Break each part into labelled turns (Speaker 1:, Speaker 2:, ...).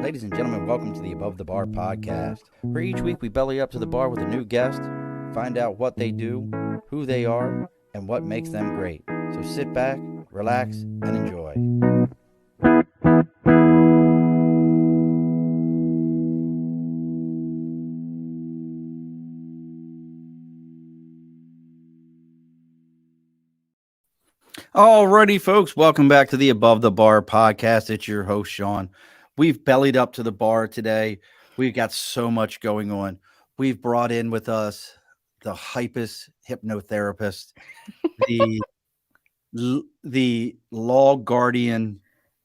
Speaker 1: Ladies and gentlemen, welcome to the Above the Bar podcast, where each week we belly up to the bar with a new guest, find out what they do, who they are, and what makes them great. So sit back, relax, and enjoy. Alrighty, folks, welcome back to the Above the Bar podcast. It's your host, Sean. We've bellied up to the bar today. We've got so much going on. We've brought in with us the hypest hypnotherapist, the law guardian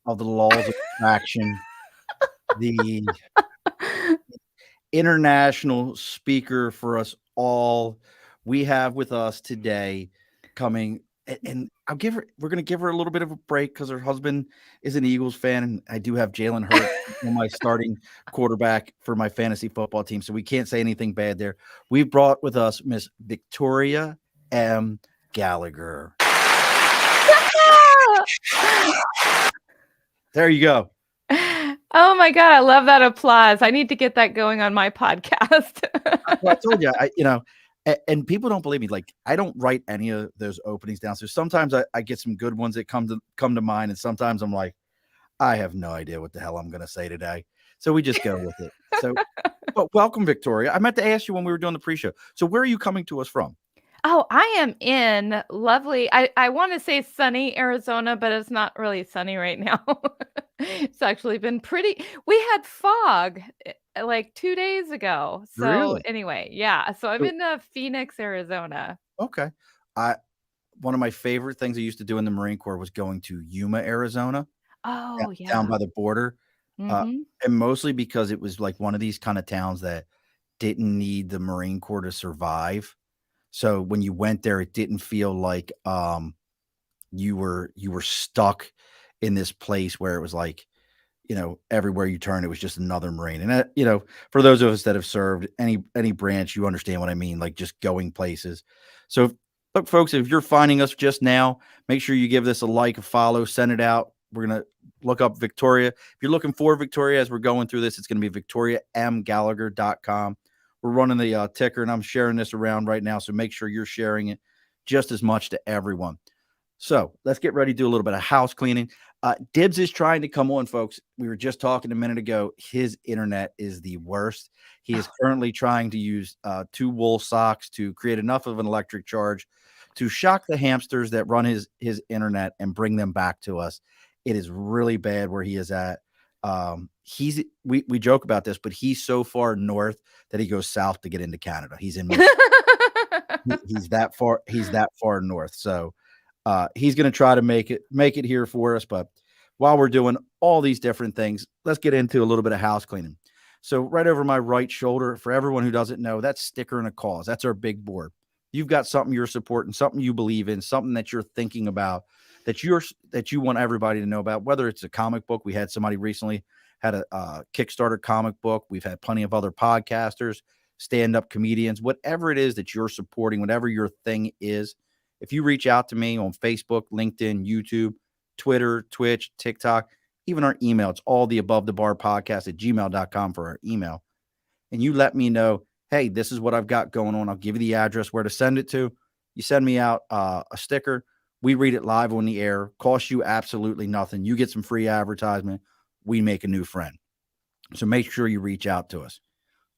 Speaker 1: of the laws of attraction, the international speaker for us all. We have with us today coming, and we're going to give her a little bit of a break because her husband is an Eagles fan, and I do have Jalen Hurts on my starting quarterback for my fantasy football team, so we can't say anything bad there. We've brought with us Miss Victoria M. Gallagher. There you go.
Speaker 2: Oh my God, I love that applause. I need to get that going on my podcast.
Speaker 1: Well, I told you, and people don't believe me. Like, I don't write any of those openings down. So sometimes I get some good ones that come to mind, and sometimes I'm like, I have no idea what the hell I'm going to say today. So we just go with it. So, but welcome, Victoria. I meant to ask you when we were doing the pre-show. So where are you coming to us from?
Speaker 2: Oh, I am in lovely, I want to say sunny Arizona, but it's not really sunny right now. It's actually been we had fog like 2 days ago. So
Speaker 1: Really?
Speaker 2: anyway, yeah. So I'm in Phoenix, Arizona.
Speaker 1: Okay. One of my favorite things I used to do in the Marine Corps was going to Yuma, Arizona.
Speaker 2: Oh,
Speaker 1: Down
Speaker 2: yeah.
Speaker 1: by the border. And mostly because it was like one of these kind of towns that didn't need the Marine Corps to survive. So when you went there, it didn't feel like you were stuck in this place where it was like, everywhere you turn, it was just another Marine. And for those of us that have served any branch, you understand what I mean, like just going places. So look, folks, if you're finding us just now, make sure you give this a like, a follow, send it out. We're going to look up Victoria. If you're looking for Victoria as we're going through this, it's going to be victoriamgallagher.com. We're running the ticker, and I'm sharing this around right now, so make sure you're sharing it just as much to everyone. So let's get ready to do a little bit of house cleaning. Dibs is trying to come on, folks. We were just talking a minute ago. His internet is the worst. He is currently trying to use 2 wool socks to create enough of an electric charge to shock the hamsters that run his internet and bring them back to us. It is really bad where he is at. We joke about this, but he's so far north that he goes south to get into Canada. He's in he's that far north. So he's going to try to make it here for us. But while we're doing all these different things, let's get into a little bit of house cleaning. So right over my right shoulder, for everyone who doesn't know, that's Sticker and a Cause. That's our big board. You've got something you're supporting, something you believe in, something that you're thinking about, that you want everybody to know about, whether it's a comic book. We had somebody recently had a Kickstarter comic book. We've had plenty of other podcasters, stand-up comedians, whatever it is that you're supporting, whatever your thing is. If you reach out to me on Facebook, LinkedIn, YouTube, Twitter, Twitch, TikTok, even our email, it's all the above the bar podcast at gmail.com for our email. And you let me know, hey, this is what I've got going on. I'll give you the address where to send it to. You send me out a sticker. We read it live on the air. Costs you absolutely nothing. You get some free advertisement. We make a new friend. So make sure you reach out to us.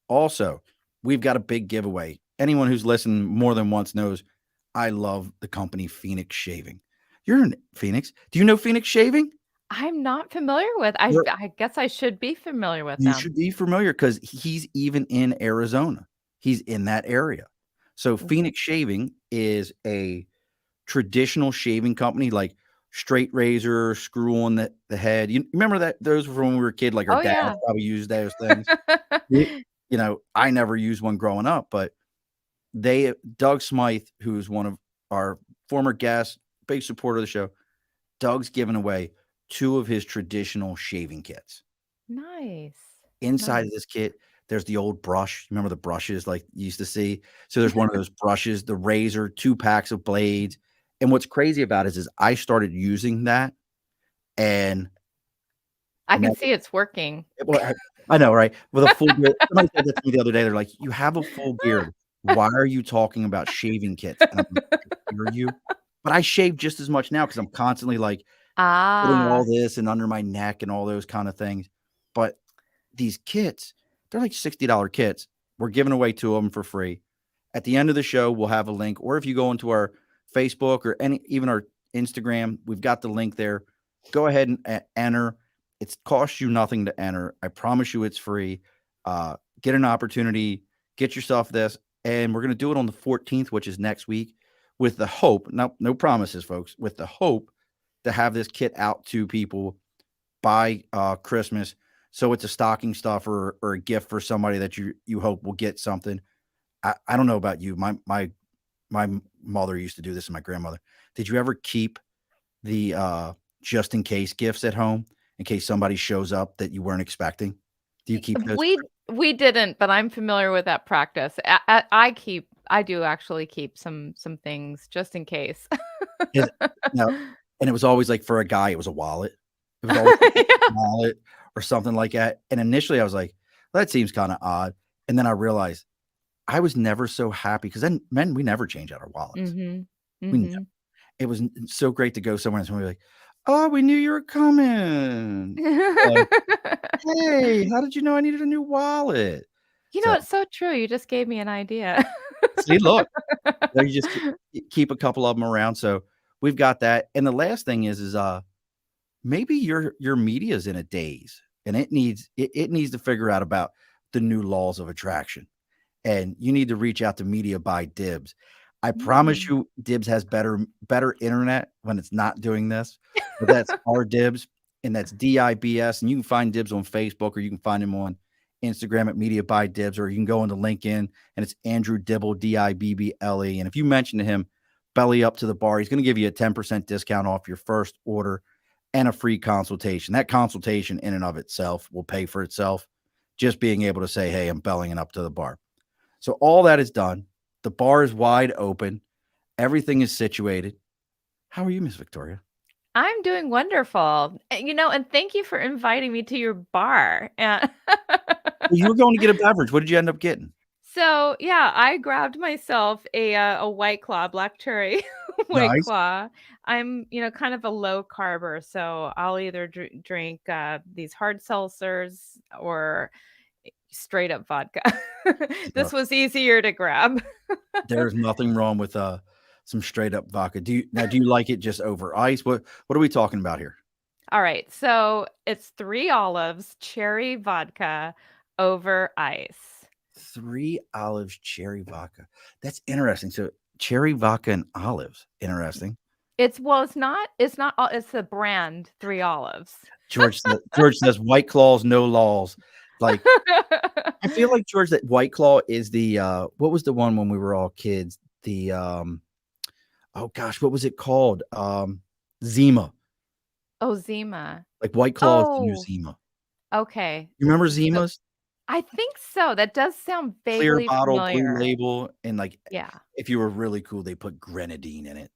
Speaker 1: Also, we've got a big giveaway. Anyone who's listened more than once knows I love the company Phoenix Shaving. You're in Phoenix. Do you know Phoenix Shaving?
Speaker 2: I'm not familiar with. I guess I should be familiar with
Speaker 1: You
Speaker 2: them.
Speaker 1: should be familiar because he's even in Arizona. He's in that area. So Phoenix Shaving is a traditional shaving company, like straight razor, screw on the head. You remember that those were from when we were a kid, like our dads probably used those things. I never used one growing up, but Doug Smythe, who's one of our former guests, big supporter of the show, Doug's given away 2 of his traditional shaving kits.
Speaker 2: Nice.
Speaker 1: Inside of this kit, there's the old brush. Remember the brushes like you used to see? So there's one of those brushes, the razor, 2 packs of blades. And what's crazy about it is I started using that, and
Speaker 2: I
Speaker 1: and
Speaker 2: can
Speaker 1: that
Speaker 2: see it's working.
Speaker 1: well, I know, right? With a full beard. Somebody said that to me the other day, they're like, "You have a full beard. Why are you talking about shaving kits?" And I'm like, "I hear you." But I shave just as much now because 'cause I'm constantly, like, putting all
Speaker 2: Ah.
Speaker 1: this and under my neck and all those kinda things. But these kits, they're like $60 kits. We're giving away 2 of them for free. At the end of the show, we'll have a link, or if you go into our Facebook or any even our Instagram, we've got the link there. Go ahead and enter. It costs you nothing to enter. I promise you it's free. Get an opportunity, get yourself this, and we're gonna do it on the 14th, which is next week, with the hope, no promises, folks, with the hope to have this kit out to people by Christmas. So it's a stocking stuffer or a gift for somebody that you hope will get something. I don't know about you. My mother used to do this and my grandmother. Did you ever keep the just in case gifts at home in case somebody shows up that you weren't expecting? Do you
Speaker 2: Y
Speaker 1: keep those?
Speaker 2: we didn't, but I'm familiar with that practice. I do actually keep some things just in case.
Speaker 1: Is no, and it was always like for a guy, it was a wallet. It was always like a
Speaker 2: Yeah.
Speaker 1: wallet or something like that. And initially I was like, well, that seems kind of odd. And then I realized I was never so happy because then men, we never change out our wallets.
Speaker 2: Mhm.
Speaker 1: We never.
Speaker 2: Mhm.
Speaker 1: It was so great to go somewhere and somebody like, "Oh, we knew you were coming." Like, "Hey, how did you know I needed a new wallet?"
Speaker 2: You know,
Speaker 1: So,
Speaker 2: it's so true, you just gave me an idea.
Speaker 1: see, look, you just keep a couple of them around. So we've got that. And the last thing is maybe your media's in a daze and it needs to figure out about the new laws of attraction. And you need to reach out to Media by Dibs. I promise
Speaker 2: Mm.
Speaker 1: you Dibs has better internet when it's not doing this, but that's our Dibs, and that's DIBS, and you can find Dibs on Facebook, or you can find him on Instagram at Media by Dibs, or you can go into LinkedIn, and it's Andrew Dibble, Dibble, and if you mention to him, "Belly Up to the Bar," he's gonna give you a 10% discount off your first order and a free consultation. That consultation in and of itself will pay for itself, just being able to say, "Hey, I'm bellying up to the bar." So all that is done. The bar is wide open. Everything is situated. How are you, Miss Victoria?
Speaker 2: I'm doing wonderful. And thank you for inviting me to your bar, and
Speaker 1: Well, you were going to get a beverage. What did you end up getting?
Speaker 2: So, yeah, I grabbed myself a White Claw, black cherry White
Speaker 1: Nice.
Speaker 2: Claw. I'm kind of a low carber, so I'll either drink, these hard seltzers or straight up vodka. This
Speaker 1: Look,
Speaker 2: was easier to grab.
Speaker 1: there's nothing wrong with some straight up vodka. Do you like it just over ice? What are we talking about here?
Speaker 2: Alright, so it's 3 olives, cherry vodka over ice.
Speaker 1: 3 olives, cherry vodka. That's interesting. So cherry vodka and olives. Interesting.
Speaker 2: It's not o it's the brand 3 Olives.
Speaker 1: George says White Claws, no laws. Like I feel like George that White Claw is the what was the one when we were all kids? The oh gosh, what was it called? Zima.
Speaker 2: Oh, Zima.
Speaker 1: Like White Claw is the new
Speaker 2: Oh,
Speaker 1: Zima.
Speaker 2: okay.
Speaker 1: You remember
Speaker 2: So
Speaker 1: Zimas?
Speaker 2: I think so, that does sound
Speaker 1: Clear
Speaker 2: vaguely
Speaker 1: bottle, blue
Speaker 2: familiar.
Speaker 1: label, and like
Speaker 2: Yeah.
Speaker 1: if you were really cool, they put grenadine in it.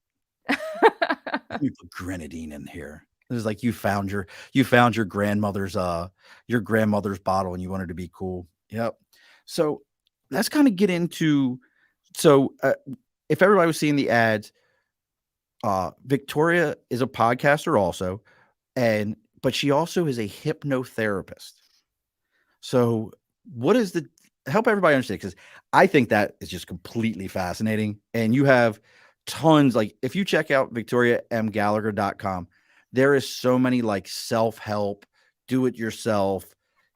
Speaker 1: Let me put grenadine in here. It was like you found your grandmother's bottle and you wanted to be cool. Yep. So let's kind of get into so if everybody was seeing the ads, Victoria is a podcaster also, and but she also is a hypnotherapist. So, what is the help everybody understand? Because I think that is just completely fascinating. And you have tons, like if you check out victoriamgallagher.com, there is so many like self-help, do it yourself,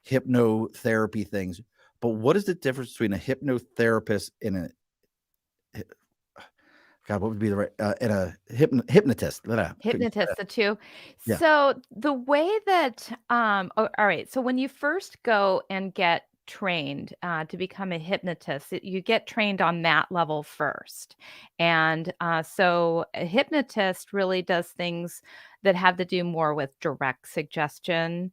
Speaker 1: hypnotherapy things. But what is the difference between a hypnotherapist and a God, what would be the right and a hypnotist? Couldn't say
Speaker 2: Hypnotist,
Speaker 1: that.
Speaker 2: the 2.
Speaker 1: Yeah.
Speaker 2: So, the way that, alright, so when you first go and get trained, to become a hypnotist, you get trained on that level first, and, so a hypnotist really does things that have to do more with direct suggestion,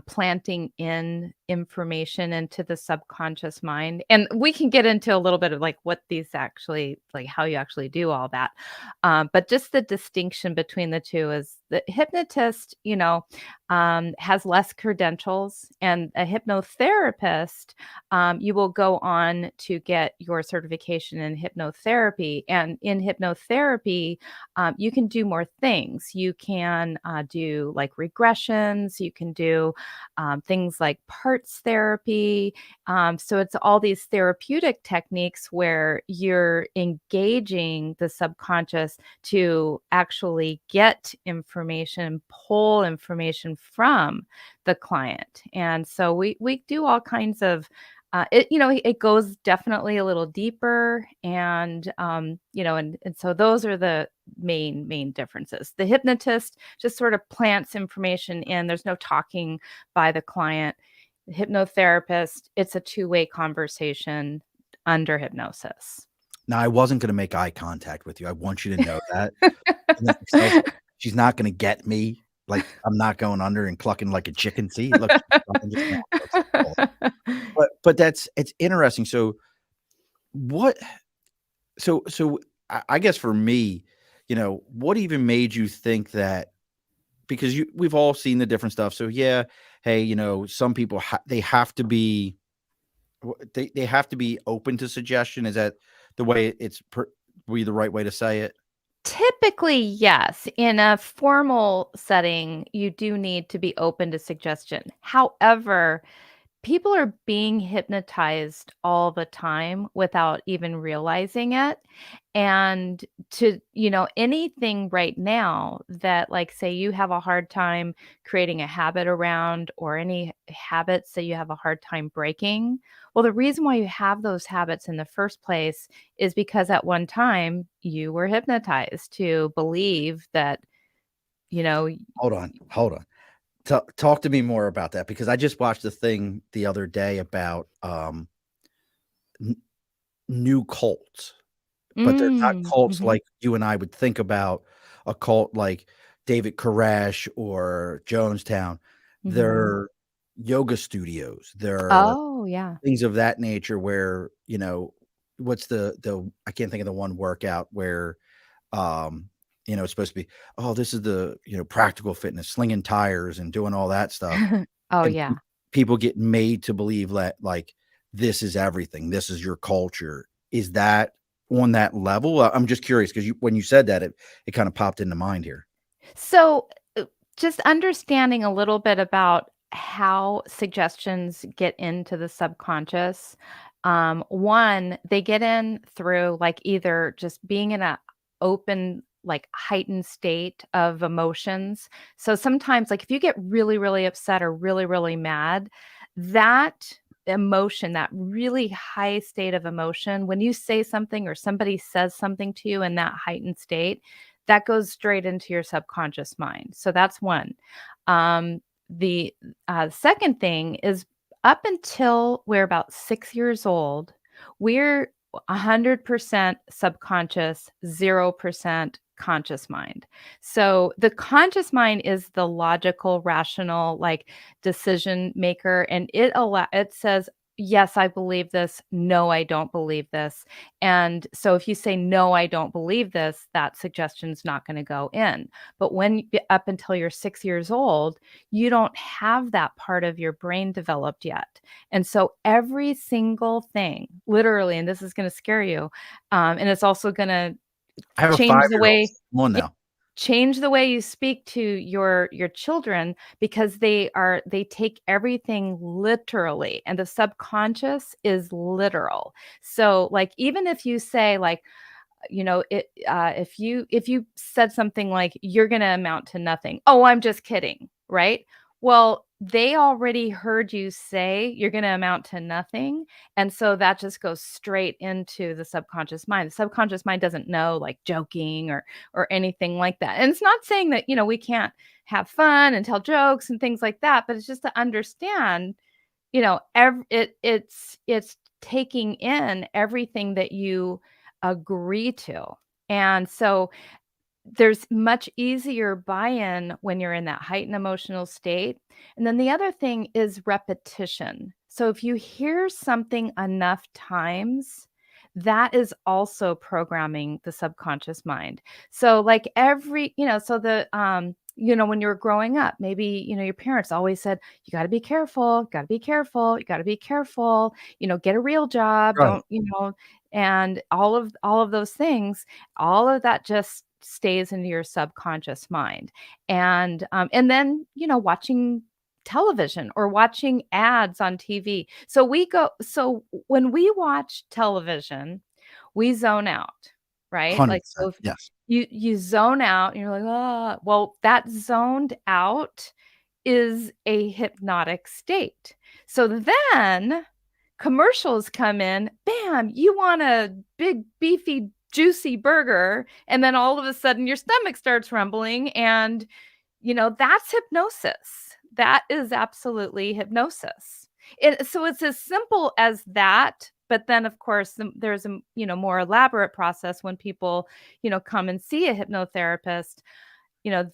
Speaker 2: planting in information into the subconscious mind, and we can get into a little bit of, like, what these actually like, how you actually do all that. But just the distinction between the 2 is The hypnotist, has less credentials, and a hypnotherapist, you will go on to get your certification in hypnotherapy. And in hypnotherapy, you can do more things. You can do like regressions, you can do things like parts therapy. So it's all these therapeutic techniques where you're engaging the subconscious to actually get information, pull information from the client. And so we do all kinds of it goes definitely a little deeper, and and so those are the main differences. The hypnotist just sort of plants information in. There's no talking by the client. The hypnotherapist, it's a two-way conversation under hypnosis.
Speaker 1: Now, I wasn't gonna make eye contact with you. I want you to know that. And then 'cause I was like, "She's not gonna get me. Like, I'm not going under and clucking like a chicken." See, look, she's trying just now. It's cool. But that's it's interesting. So, what so I guess for me, what even made you think that because we've all seen the different stuff. So, yeah, hey, some people they have to be they have to be open to suggestion. Is that the way it's be the right way to say it?
Speaker 2: Typically, yes. In a formal setting, you do need to be open to suggestion. However, people are being hypnotized all the time without even realizing it. And anything right now that, like, say you have a hard time creating a habit around, or any habits that you have a hard time breaking. Well, the reason why you have those habits in the first place is because at one time you were hypnotized to believe that, you know,
Speaker 1: Hold on, hold on. Talk to me more about that because I just watched a thing the other day about n- new cults, but they're not cults
Speaker 2: mhm,
Speaker 1: like you and I would think about a cult like David Koresh or Jonestown.
Speaker 2: mhm.
Speaker 1: They're yoga studios. They're
Speaker 2: Oh, yeah.
Speaker 1: things of that nature where, what's the I can't think of the one workout where um, it's supposed to be, oh, this is the, practical fitness, slinging tires and doing all that stuff.
Speaker 2: Oh,
Speaker 1: And
Speaker 2: yeah.
Speaker 1: people get made to believe that, like, this is everything. This is your culture. Is that on that level? I'm just curious because when you said that, it kind of popped into mind here.
Speaker 2: So, just understanding a little bit about how suggestions get into the subconscious. One, they get in through like either just being in a open, like heightened state of emotions. So sometimes, like if you get really, really upset or really, really mad, that emotion, that really high state of emotion, when you say something or somebody says something to you in that heightened state, that goes straight into your subconscious mind. So that's one. The second thing is, up until we're about 6 years old, we're 100% subconscious, 0% conscious mind. So the conscious mind is the logical, rational, like decision maker, and it says, yes, I believe this. No, I don't believe this. And so if you say, "No, I don't believe this," that suggestion's not gonna go in. But up until you're 6 years old, you don't have that part of your brain developed yet. And so every single thing, literally, and this is gonna scare you, and it's also gonna
Speaker 1: I have a
Speaker 2: change the
Speaker 1: 5-year-old.
Speaker 2: way
Speaker 1: Come on
Speaker 2: yeah,
Speaker 1: now.
Speaker 2: change the way you speak to your children, because they take everything literally, and the subconscious is literal. So, like, even if you say, like, if you said something like, "You're gonna amount to nothing." "Oh, I'm just kidding," right? Well, they already heard you say, "You're gonna amount to nothing," and so that just goes straight into the subconscious mind. The subconscious mind doesn't know, like, joking or anything like that. And it's not saying that, we can't have fun and tell jokes and things like that, but it's just to understand, it's taking in everything that you agree to. And so there's much easier buy-in when you're in that heightened emotional state. And then the other thing is repetition. So if you hear something enough times, that is also programming the subconscious mind. So like every, so the when you were growing up, maybe, your parents always said, "You gotta be careful, gotta be careful, you gotta be careful, get a real job,
Speaker 1: Right.
Speaker 2: don't," and all of those things, all of that just stays into your subconscious mind. And then, watching television or watching ads on TV. So when we watch television, we zone out, right? Like, so
Speaker 1: 100%.
Speaker 2: if
Speaker 1: Yes.
Speaker 2: you zone out and you're like, "Ah," well, that zoned out is a hypnotic state. So then commercials come in, bam, you want a big, beefy, juicy burger, and then all of a sudden your stomach starts rumbling, and that's hypnosis. That is absolutely hypnosis. So it's as simple as that, but then of course there's a more elaborate process when people come and see a hypnotherapist.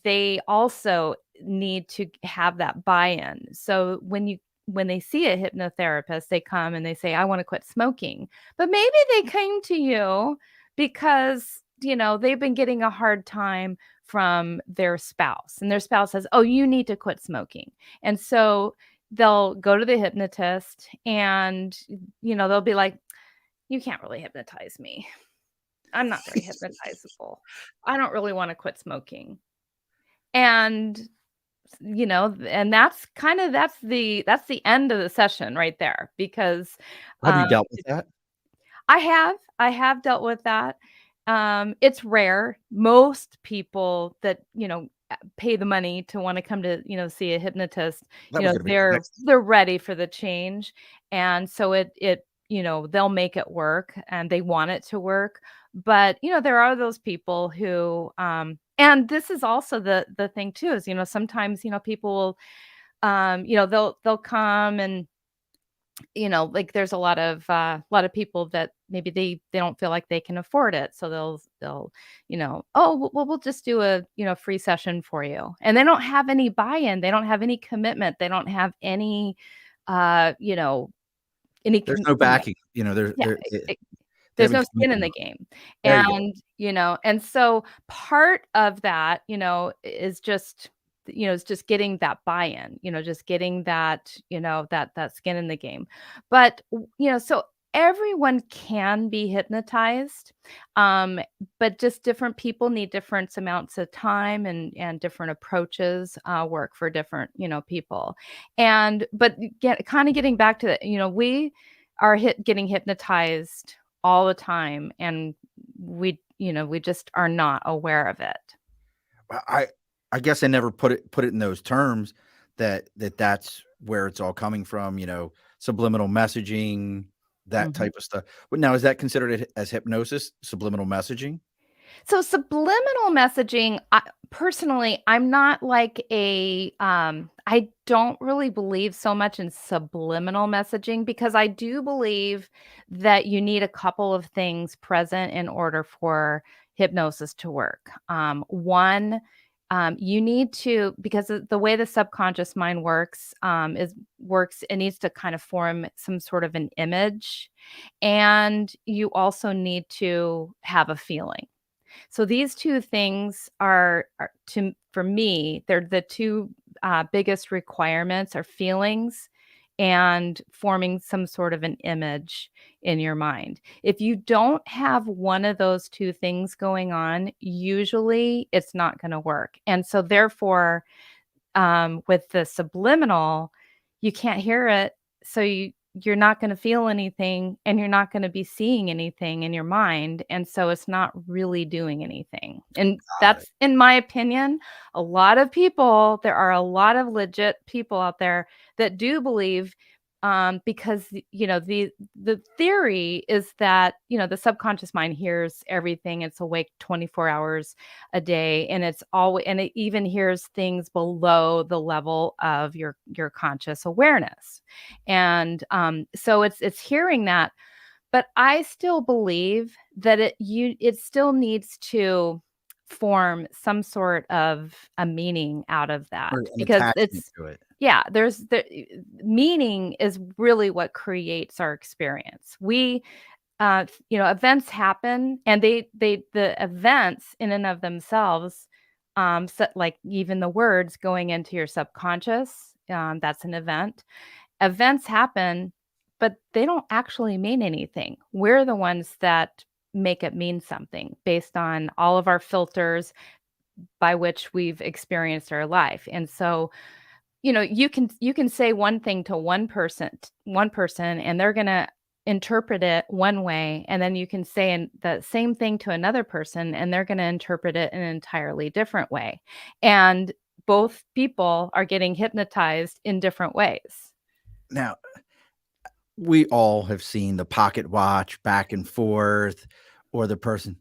Speaker 2: They also need to have that buy-in. So when they see a hypnotherapist, they come and they say, "I want to quit smoking." But maybe they came to you because, they've been getting a hard time from their spouse, and their spouse says, "Oh, you need to quit smoking." And so they'll go to the hypnotist and, they'll be like, "You can't really hypnotize me. I'm not very hypnotizable. I don't really want to quit smoking." And, and that's the end of the session right there because,
Speaker 1: Have you
Speaker 2: um,
Speaker 1: dealt with that?
Speaker 2: I have dealt with that. It's rare. Most people that, pay the money to wanna come to, see a hypnotist,
Speaker 1: That was gonna be my
Speaker 2: they're
Speaker 1: next.
Speaker 2: they're ready for the change, and so they'll make it work, and they want it to work, but, there are those people who, and this is also the thing too is, sometimes, people will, they'll come and like there's a lot of people that maybe they don't feel like they can afford it. So they'll, "Oh, well, we'll just do a, free session for you." And they don't have any buy-in, they don't have any commitment, they don't have any, uh, you know, any
Speaker 1: There's
Speaker 2: com
Speaker 1: no backing, there
Speaker 2: yeah,
Speaker 1: they
Speaker 2: there's
Speaker 1: haven't
Speaker 2: no skin
Speaker 1: committed
Speaker 2: in the
Speaker 1: enough.
Speaker 2: game.
Speaker 1: There you go.
Speaker 2: And so part of that, is just getting that buy-in, just getting that, that skin in the game. But, so everyone can be hypnotized, um, but just different people need different amounts of time, and different approaches, work for different, people. But getting back to that, we are getting hypnotized all the time, and we just are not aware of it.
Speaker 1: I guess I never put it in those terms that's where it's all coming from, subliminal messaging, that
Speaker 2: Mhm.
Speaker 1: type of stuff. But now is that considered as hypnosis, subliminal messaging?
Speaker 2: So subliminal messaging, personally, I'm not like I don't really believe so much in subliminal messaging because I do believe that you need a couple of things present in order for hypnosis to work. One, you need to, because of the way the subconscious mind it needs to kind of form some sort of an image, and you also need to have a feeling. So these 2 things are to for me, they're the 2, biggest requirements are feelings and forming some sort of an image in your mind. If you don't have one of those 2 things going on, usually it's not gonna work. And so therefore, with the subliminal, you can't hear it, so you're not gonna feel anything, and you're not gonna be seeing anything in your mind, and so it's not really doing anything. And
Speaker 1: Got it.
Speaker 2: that's, in my opinion, a lot of people there are a lot of legit people out there that do believe, because, the theory is that, the subconscious mind hears everything, it's awake 24 hours a day, and it even hears things below the level of your conscious awareness. And so it's hearing that, but I still believe that it still needs to form some sort of a meaning out of
Speaker 1: Or
Speaker 2: that,
Speaker 1: an
Speaker 2: because
Speaker 1: attachment
Speaker 2: it's
Speaker 1: to it.
Speaker 2: yeah, there's the meaning is really what creates our experience. Events happen, and the events in and of themselves, So, like even the words going into your subconscious, that's an event. Events happen, but they don't actually mean anything. We're the ones that make it mean something based on all of our filters by which we've experienced our life. And so, you can say one thing to one person, and they're gonna interpret it one way, and then you can say the same thing to another person, and they're gonna interpret it in an entirely different way. And both people are getting hypnotized in different ways.
Speaker 1: Now, we all have seen the pocket watch back and forth, or the person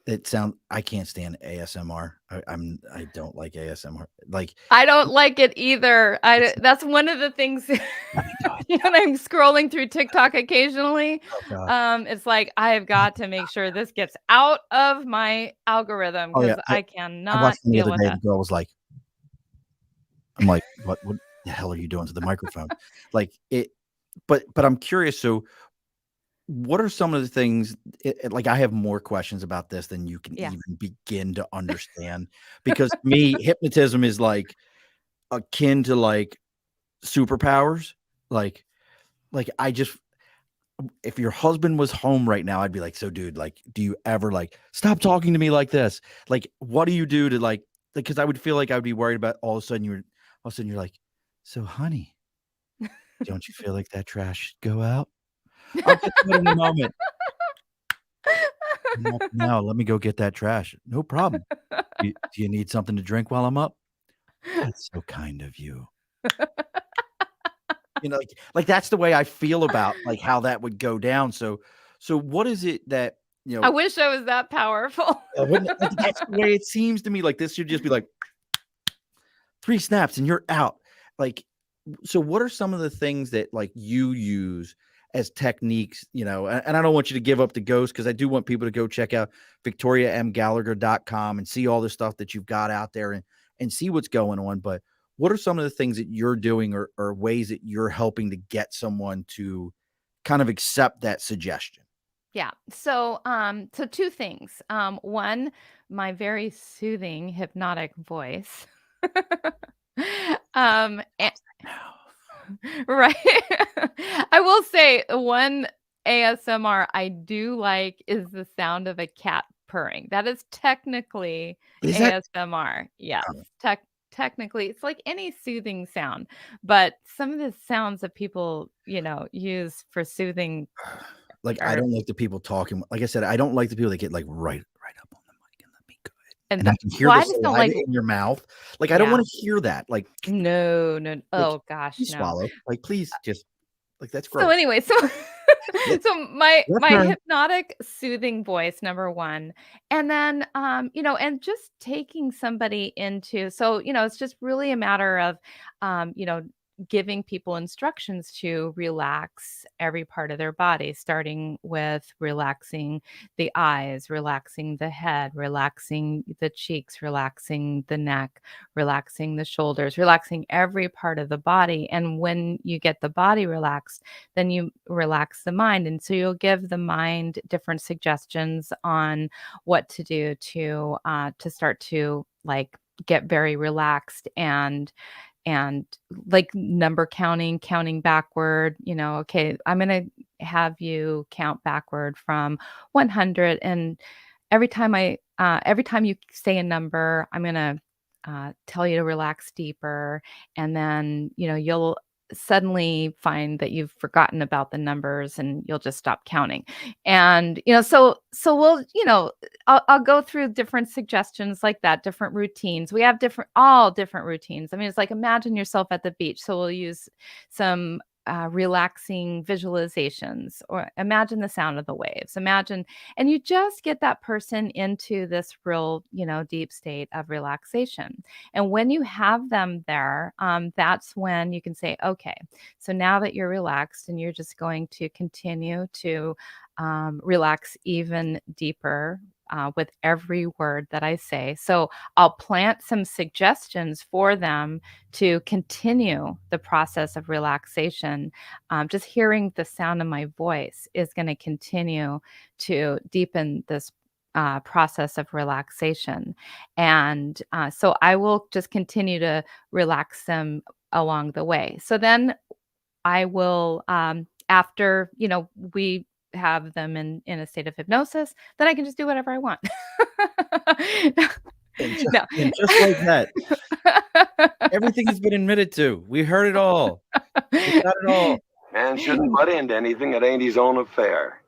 Speaker 1: that sound I can't stand ASMR. I don't like ASMR. Like,
Speaker 2: I don't like it either.
Speaker 1: it's
Speaker 2: That's one of the things
Speaker 1: let me go.
Speaker 2: when I'm scrolling through TikTok occasionally,
Speaker 1: Oh god.
Speaker 2: it's like, I have got to make sure this gets out of my algorithm
Speaker 1: Oh, yeah.
Speaker 2: because
Speaker 1: I
Speaker 2: I
Speaker 1: I
Speaker 2: cannot
Speaker 1: watched one the
Speaker 2: deal
Speaker 1: other
Speaker 2: with
Speaker 1: day,
Speaker 2: it.
Speaker 1: the girl was like I'm like, what the hell are you doing to the microphone?" Like, but I'm curious, so what are some of the things like, I have more questions about this than you can
Speaker 2: Yeah.
Speaker 1: even begin to understand, because to me, hypnotism is, like, akin to, like, superpowers. Like I just if your husband was home right now, I'd be like, "So, dude, like, do you ever, like, stop talking to me like this? Like, what do you do to, like" because I would feel like I would be worried about all of a sudden you're like, "So, honey, don't you feel like that trash should go out? I'll get to it in a moment. Enough now, let me go get that trash. No problem. Do you need something to drink while I'm up? That's so kind of you." That's the way I feel about, like, how that would go down. So what is it that, you
Speaker 2: I
Speaker 1: know,
Speaker 2: wish I was that powerful.
Speaker 1: wouldn't it like, that's the way it seems to me, like, this should just be like 3 snaps and you're out. Like, so what are some of the things that, like, you use as techniques, and I don't want you to give up the ghost, because I do want people to go check out victoriamgallagher.com and see all the stuff that you've got out there, and see what's going on. But what are some of the things that you're doing, or ways that you're helping to get someone to kind of accept that suggestion?
Speaker 2: Yeah. So two things. One, my very soothing hypnotic voice. A
Speaker 1: Now.
Speaker 2: right. I will say one ASMR I do like is the sound of a cat purring. That is technically
Speaker 1: Is that
Speaker 2: ASMR. Yes.
Speaker 1: oh,
Speaker 2: Technically, it's like any soothing sound, but some of the sounds that people, use for soothing
Speaker 1: like, I
Speaker 2: are
Speaker 1: don't like the people talking like I said, I don't like the people that get, like, right up on the mic and let me go ahead,
Speaker 2: and
Speaker 1: and
Speaker 2: the
Speaker 1: I can hear
Speaker 2: well,
Speaker 1: the
Speaker 2: I just don't
Speaker 1: saliva
Speaker 2: like
Speaker 1: in your mouth. Like, I don't
Speaker 2: yeah.
Speaker 1: wanna hear that.
Speaker 2: No, no.
Speaker 1: Like,
Speaker 2: Oh gosh,
Speaker 1: you
Speaker 2: no.
Speaker 1: swallow. Like, please just like, that's
Speaker 2: So
Speaker 1: gross.
Speaker 2: anyway, so
Speaker 1: Yeah,
Speaker 2: so my
Speaker 1: your
Speaker 2: my
Speaker 1: turn.
Speaker 2: hypnotic soothing voice, number 1, and then, and just taking somebody into it's just really a matter of, giving people instructions to relax every part of their body, starting with relaxing the eyes, relaxing the head, relaxing the cheeks, relaxing the neck, relaxing the shoulders, relaxing every part of the body. And when you get the body relaxed, then you relax the mind. And so you'll give the mind different suggestions on what to do to start to like get very relaxed and like number counting backward, okay, I'm going to have you count backward from 100, and every time you say a number, I'm going to tell you to relax deeper, and then, you'll suddenly find that you've forgotten about the numbers and you'll just stop counting. And, so we'll, I'll go through different suggestions like that, different routines. We have all different routines. I mean, it's like imagine yourself at the beach. So we'll use some relaxing visualizations, or imagine the sound of the waves. Imagine, and you just get that person into this real, deep state of relaxation. And when you have them there, that's when you can say, okay, so now that you're relaxed and you're just going to continue to relax even deeper with every word that I say. So I'll plant some suggestions for them to continue the process of relaxation. Just hearing the sound of my voice is going to continue to deepen this process of relaxation. And so I will just continue to relax them along the way. So then I will, after, we have them in a state of hypnosis, then I can just do whatever I want.
Speaker 1: And just
Speaker 2: No.
Speaker 1: and just like that, everything has been admitted to. We heard it all. We got it all.
Speaker 3: Man shouldn't butt into anything that ain't his own affair.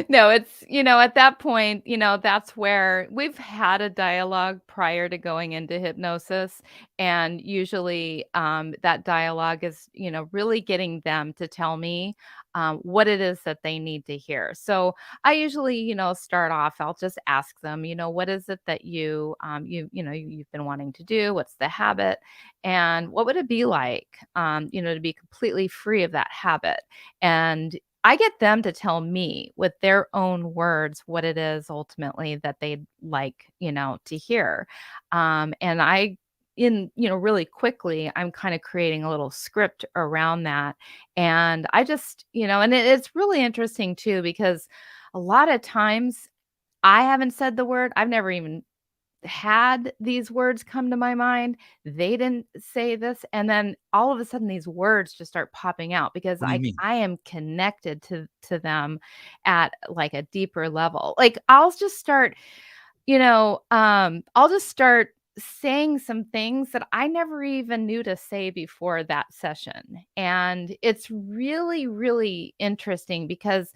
Speaker 2: No, it's, at that point, that's where we've had a dialogue prior to going into hypnosis. And usually that dialogue is, really getting them to tell me what it is that they need to hear. So I usually, start off, I'll just ask them, what is it that you've been wanting to do? What's the habit? And what would it be like, to be completely free of that habit? And I get them to tell me with their own words what it is ultimately that they'd like, to hear. And really quickly, I'm kind of creating a little script around that. And I just, and it's really interesting too, because a lot of times I haven't said the word. I've never even had these words come to my mind. They didn't say this, and then all of a sudden these words just start popping out because
Speaker 1: What do you
Speaker 2: I
Speaker 1: mean?
Speaker 2: I am connected to them at like a deeper level. Like I'll just start saying some things that I never even knew to say before that session. And it's really, really interesting because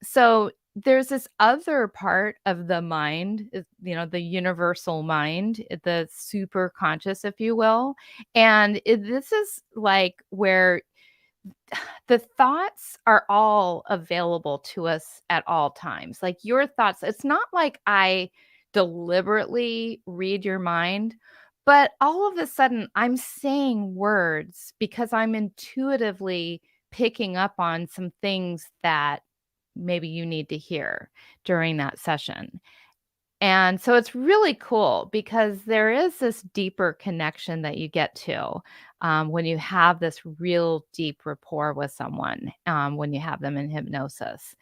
Speaker 2: so there's this other part of the mind, the universal mind, the super conscious, if you will. And this is like where the thoughts are all available to us at all times. Like your thoughts, it's not like I deliberately read your mind, but all of a sudden I'm saying words because I'm intuitively picking up on some things that maybe you need to hear during that session. And so it's really cool because there is this deeper connection that you get to when you have this real deep rapport with someone, when you have them in hypnosis.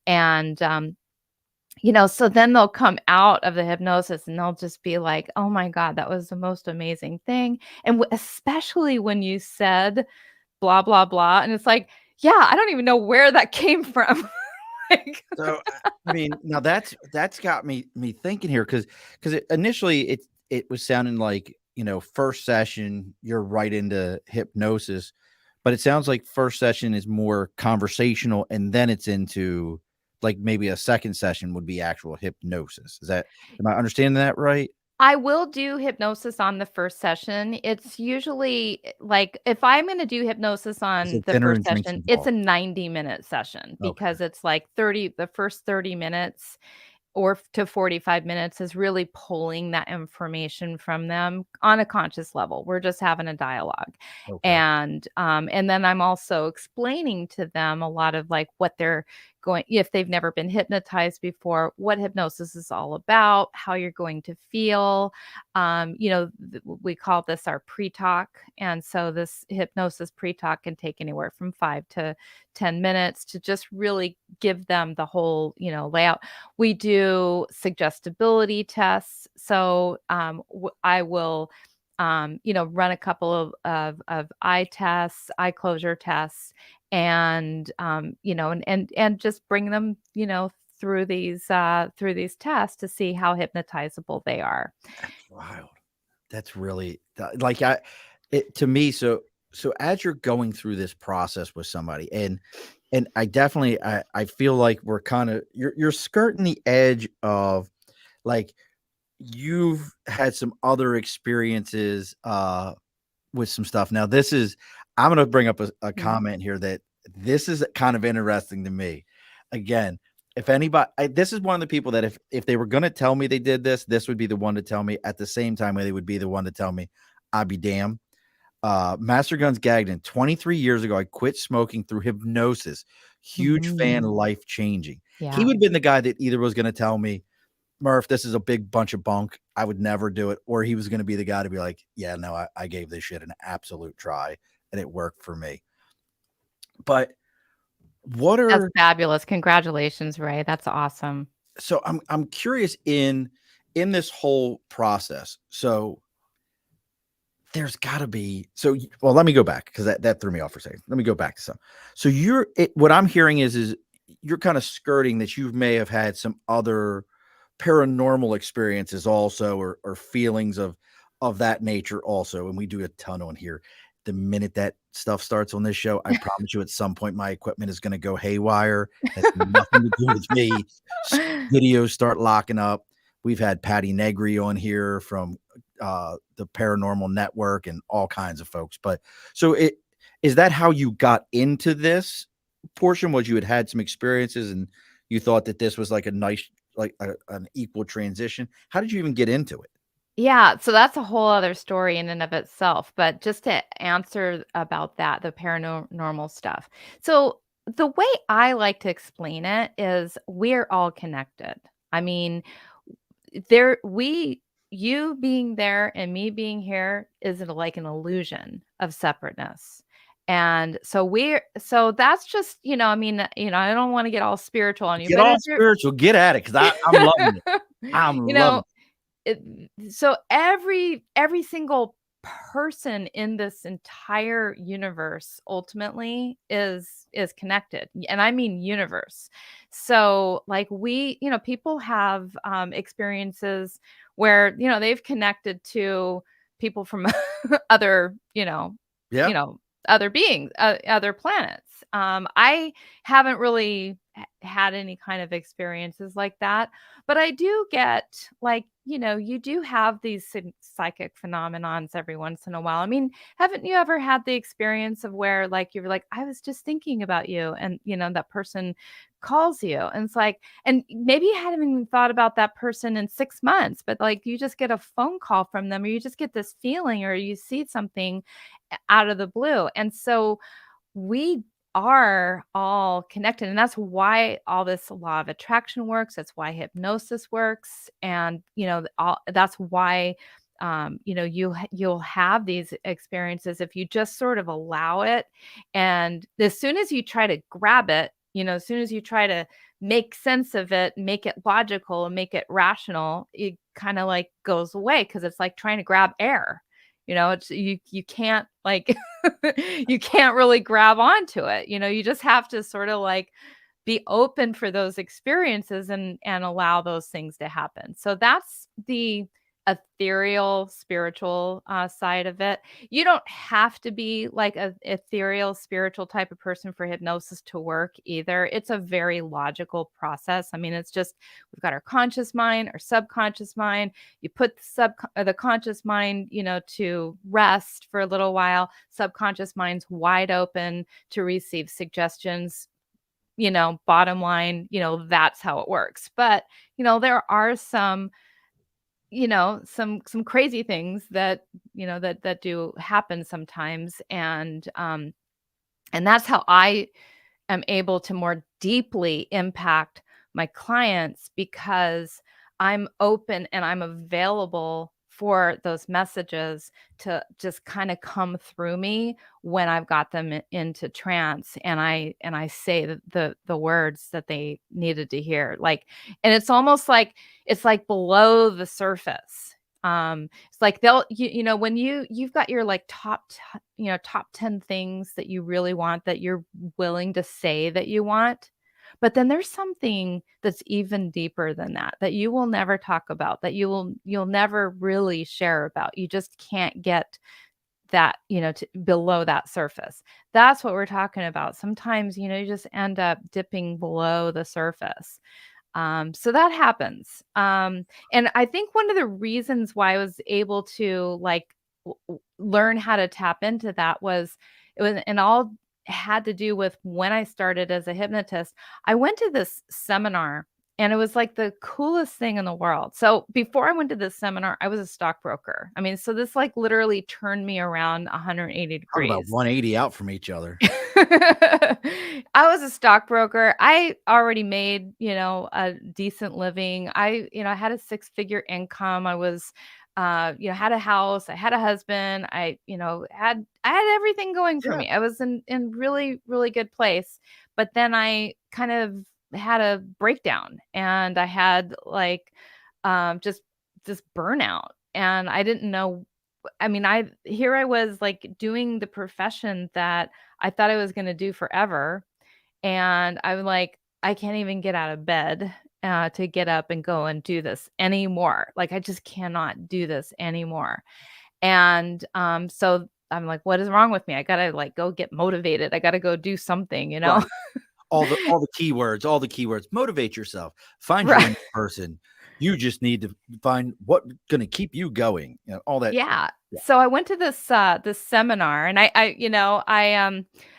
Speaker 2: And, so then they'll come out of the hypnosis and they'll just be like, oh my God, that was the most amazing thing. And especially when you said blah, blah, blah. And it's like, yeah, I don't even know where that came from. Like,
Speaker 1: So, I mean, now that's got me thinking here because initially it was sounding like, first session, you're right into hypnosis, but it sounds like first session is more conversational, and then it's into, like, maybe a second session would be actual hypnosis. Am I understanding that right?
Speaker 2: I will do hypnosis on the first session. It's usually like if I'm gonna do hypnosis
Speaker 1: Is
Speaker 2: on
Speaker 1: it
Speaker 2: the
Speaker 1: dinner
Speaker 2: first
Speaker 1: and drinks
Speaker 2: session, it's a
Speaker 1: involved?
Speaker 2: 90-minute session
Speaker 1: Okay,
Speaker 2: because it's like the first 30 minutes or to 45 minutes is really pulling that information from them on a conscious level. We're just having a dialogue.
Speaker 1: okay.
Speaker 2: And then I'm also explaining to them a lot of like what they're going if they've never been hypnotized before, what hypnosis is all about, how you're going to feel. We call this our pre-talk. And so this hypnosis pre-talk can take anywhere from 5 to 10 minutes to just really give them the whole, layout. We do suggestibility tests. So I will, run a couple of eye tests, eye closure tests, and and just bring them, through these tests to see how hypnotizable they are.
Speaker 1: That's wild. That's really like it to me. So as you're going through this process with somebody, and I definitely I feel like we're kind of you're skirting the edge of, like, you've had some other experiences with some stuff. Now I'm gonna bring up a
Speaker 2: Mhm.
Speaker 1: comment here that this is kind of interesting to me. Again, if anybody this is one of the people that if they were gonna tell me they did this, this would be the one to tell me. At the same time, they would be the one to tell me I'd be damned. Master Guns Gagnon, 23 years ago, I quit smoking through hypnosis. Huge fan,
Speaker 2: Mhm.
Speaker 1: life changing. He
Speaker 2: Yeah.
Speaker 1: would have been the guy that either was going to tell me, Murph, this is a big bunch of bunk. I would never do it. Or he was going to be the guy to be like, yeah, no, I gave this shit an absolute try and it worked for me. But what
Speaker 2: That's
Speaker 1: are
Speaker 2: fabulous. Congratulations, Ray. That's awesome.
Speaker 1: so I'm curious in this whole process. So there's got to be well, let me go back because that threw me off for a second. Let me go back to some. So what I'm hearing is you're kind of skirting that you may have had some other paranormal experiences also, or feelings of that nature also. And we do a ton on here. The minute that stuff starts on this show, I promise you at some point my equipment is going to go haywire. Has nothing to do with me. Videos start locking up. We've had Patty Negri on here from the Paranormal Network and all kinds of folks. But so is that how you got into this portion? Was you had some experiences and you thought that this was like a nice, like an equal transition? How did you even get into it?
Speaker 2: Yeah, so that's a whole other story in and of itself, but just to answer about that, the paranormal stuff. So the way I like to explain it is we're all connected. I mean, there we you being there and me being here is like an illusion of separateness. And so that's just, I mean, I don't want to get all spiritual on you,
Speaker 1: Get
Speaker 2: but
Speaker 1: all
Speaker 2: if you're
Speaker 1: spiritual, get at it, because I'm loving it. I'm
Speaker 2: you
Speaker 1: loving
Speaker 2: know, it, so every single person in this entire universe ultimately is connected, and I mean universe. So like people have experiences where they've connected to people from other
Speaker 1: Yeah.
Speaker 2: you know other beings, other planets. I haven't really had any kind of experiences like that, but I do get, like, you do have these psychic phenomenons every once in a while. I mean, haven't you ever had the experience of where, like, you're like, I was just thinking about you, and that person calls you, and it's like, and maybe you hadn't even thought about that person in 6 months, but like you just get a phone call from them, or you just get this feeling, or you see something out of the blue. And so we are all connected, and that's why all this law of attraction works. That's why hypnosis works. And that's why you'll have these experiences if you just sort of allow it. And as soon as you try to grab it, as soon as you try to make sense of it, make it logical and make it rational, it kind of like goes away, because it's like trying to grab air. It's you can't, like, you can't really grab onto it. You just have to sort of like be open for those experiences and allow those things to happen. So that's the ethereal spiritual side of it. You don't have to be like a ethereal spiritual type of person for hypnosis to work either. It's a very logical process. I mean, it's just, we've got our conscious mind, our subconscious mind. You put the conscious mind, to rest for a little while. Subconscious mind's wide open to receive suggestions. Bottom line, that's how it works. But there are some crazy things that that do happen sometimes. And that's how I am able to more deeply impact my clients, because I'm open and I'm available for those messages to just kind of come through me when I've got them into trance, and I say the words that they needed to hear. Like, and it's almost like it's like below the surface. It's like when you've got your like top 10 things that you really want, that you're willing to say that you want. But then there's something that's even deeper than that, that you will never talk about, that you'll never really share about. You just can't get that, to below that surface. That's what we're talking about. Sometimes, you just end up dipping below the surface. So that happens. And I think one of the reasons why I was able to, like, learn how to tap into that was, it was, and all had to do with when I started as a hypnotist. I went to this seminar, and it was like the coolest thing in the world. So before I went to this seminar, I was a stockbroker. I mean, so this like literally turned me around 180
Speaker 1: Talk about
Speaker 2: degrees.
Speaker 1: 180 out from each other.
Speaker 2: I was a stockbroker. I already made, a decent living. I had a six-figure income. I was, had a house. I had a husband. I had everything going for
Speaker 1: Yeah.
Speaker 2: me. I was in really, really good place. But then I kind of had a breakdown, and I had like just this burnout, and I didn't know. I mean, I was like doing the profession that I thought I was going to do forever, and I'm like, I can't even get out of bed to get up and go and do this anymore. Like, I just cannot do this anymore. And so I'm like, what is wrong with me? I gotta like go get motivated. I gotta go do something, you know?
Speaker 1: Right. All the keywords, motivate yourself, find your
Speaker 2: Right.
Speaker 1: inner person. You just need to find what gonna keep you going, all that.
Speaker 2: Yeah.
Speaker 1: Yeah.
Speaker 2: So I went to this seminar, and I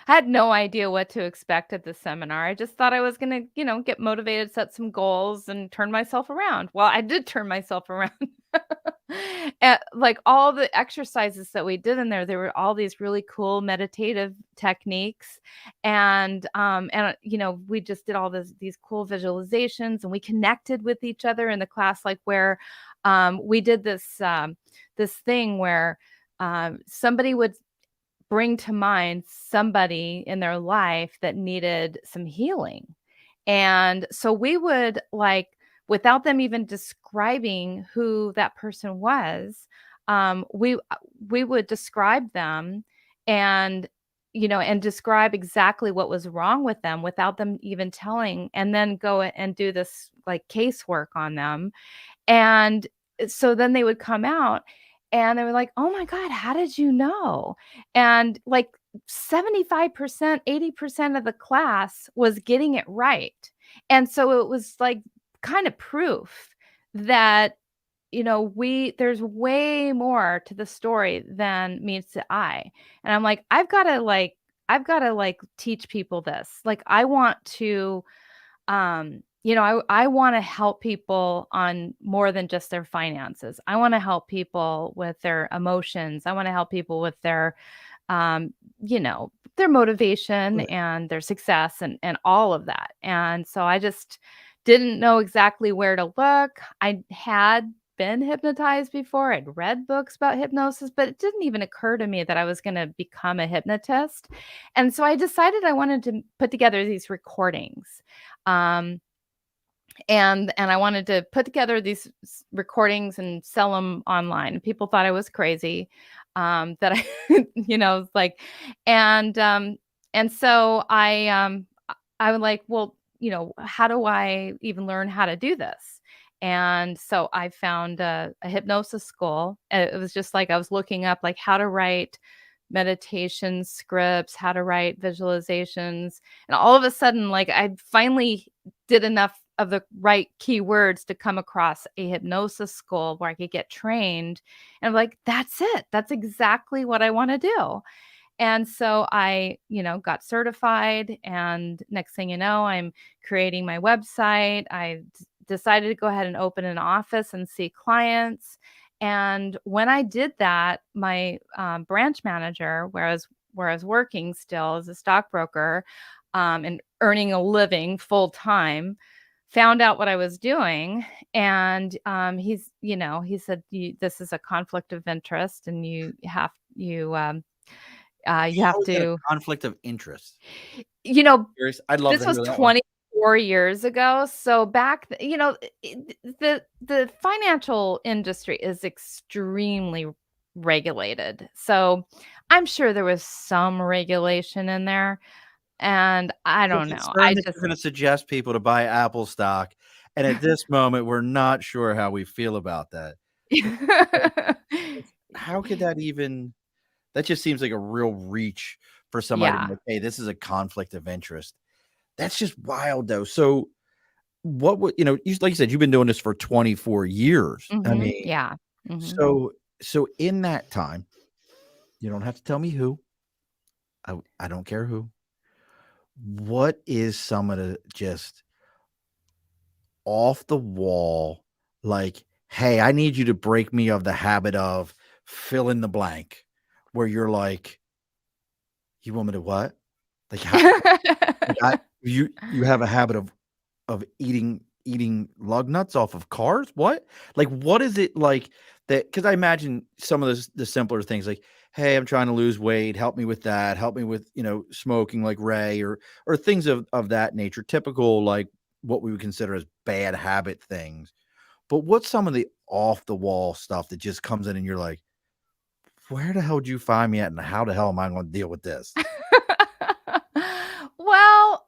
Speaker 2: had no idea what to expect at the seminar. I just thought I was gonna, get motivated, set some goals, and turn myself around. Well, I did turn myself around. Like all the exercises that we did in there were all these really cool meditative techniques, and we just did all these cool visualizations, and we connected with each other in the class, like where we did this thing where somebody would bring to mind somebody in their life that needed some healing. And so we would like, without them even describing who that person was, we would describe them, and and describe exactly what was wrong with them without them even telling, and then go and do this like casework on them. And so then they would come out, and they were like, "Oh my god, how did you know?" And like 75%, 80% of the class was getting it right. And so it was like kind of proof that there's way more to the story than meets the eye. And I'm like, I've got to teach people this. Like I want to I want to help people on more than just their finances. I want to help people with their emotions. I want to help people with um, their motivation
Speaker 1: Right.
Speaker 2: and their success, and all of that. And so I just didn't know exactly where to look. I had been hypnotized before. I'd read books about hypnosis, but it didn't even occur to me that I was going to become a hypnotist. And so I decided I wanted to put together these recordings. Um, and I wanted to put together these recordings and sell them online. People thought I was crazy, that I, like, and so I was like, well, how do I even learn how to do this? And so I found a hypnosis school. It was just like I was looking up like how to write meditation scripts, how to write visualizations, and all of a sudden, like I finally did enough of the right keywords to come across a hypnosis school where I could get trained. And I'm like, that's it. That's exactly what I want to do. And so I, got certified. And next thing you know, I'm creating my website. I decided to go ahead and open an office and see clients. And when I did that, my branch manager, where I was working still as a stockbroker, and earning a living full time, found out what I was doing. And he said, this is a conflict of interest, and you
Speaker 1: How
Speaker 2: have
Speaker 1: is that a
Speaker 2: to,
Speaker 1: conflict of interest?
Speaker 2: you know,
Speaker 1: Curious. I'd love
Speaker 2: this
Speaker 1: to
Speaker 2: was
Speaker 1: hear that one.
Speaker 2: 24 years ago. So back, the financial industry is extremely regulated. So I'm sure there was some regulation in there. And I
Speaker 1: We're
Speaker 2: don't know.
Speaker 1: concerned that you're gonna suggest people to buy Apple stock, and at this moment, we're not sure how we feel about that. How could that even that just seems like a real reach for somebody to be
Speaker 2: Yeah.
Speaker 1: like, "Hey, this is a conflict of interest." That's just wild, though. So, what would you like you said, you've been doing this for 24 years. I mean,
Speaker 2: Yeah. Mhm.
Speaker 1: so in that time, you don't have to tell me who. I don't care who. What is some of the just off the wall, like, "Hey, I need you to break me of the habit of fill in the blank," where you're like, "You want me to what?" Like, how like, I you have a habit of eating lug nuts off of cars? What? Like, what is it like that? Because I imagine some of the simpler things like, "Hey, I'm trying to lose weight, help me with that, help me with, smoking like Ray," or things of that nature, typical, like, what we would consider as bad habit things. But what's some of the off the wall stuff that just comes in and you're like, where the hell did you find me at, and how the hell am I going to deal with this?
Speaker 2: Well,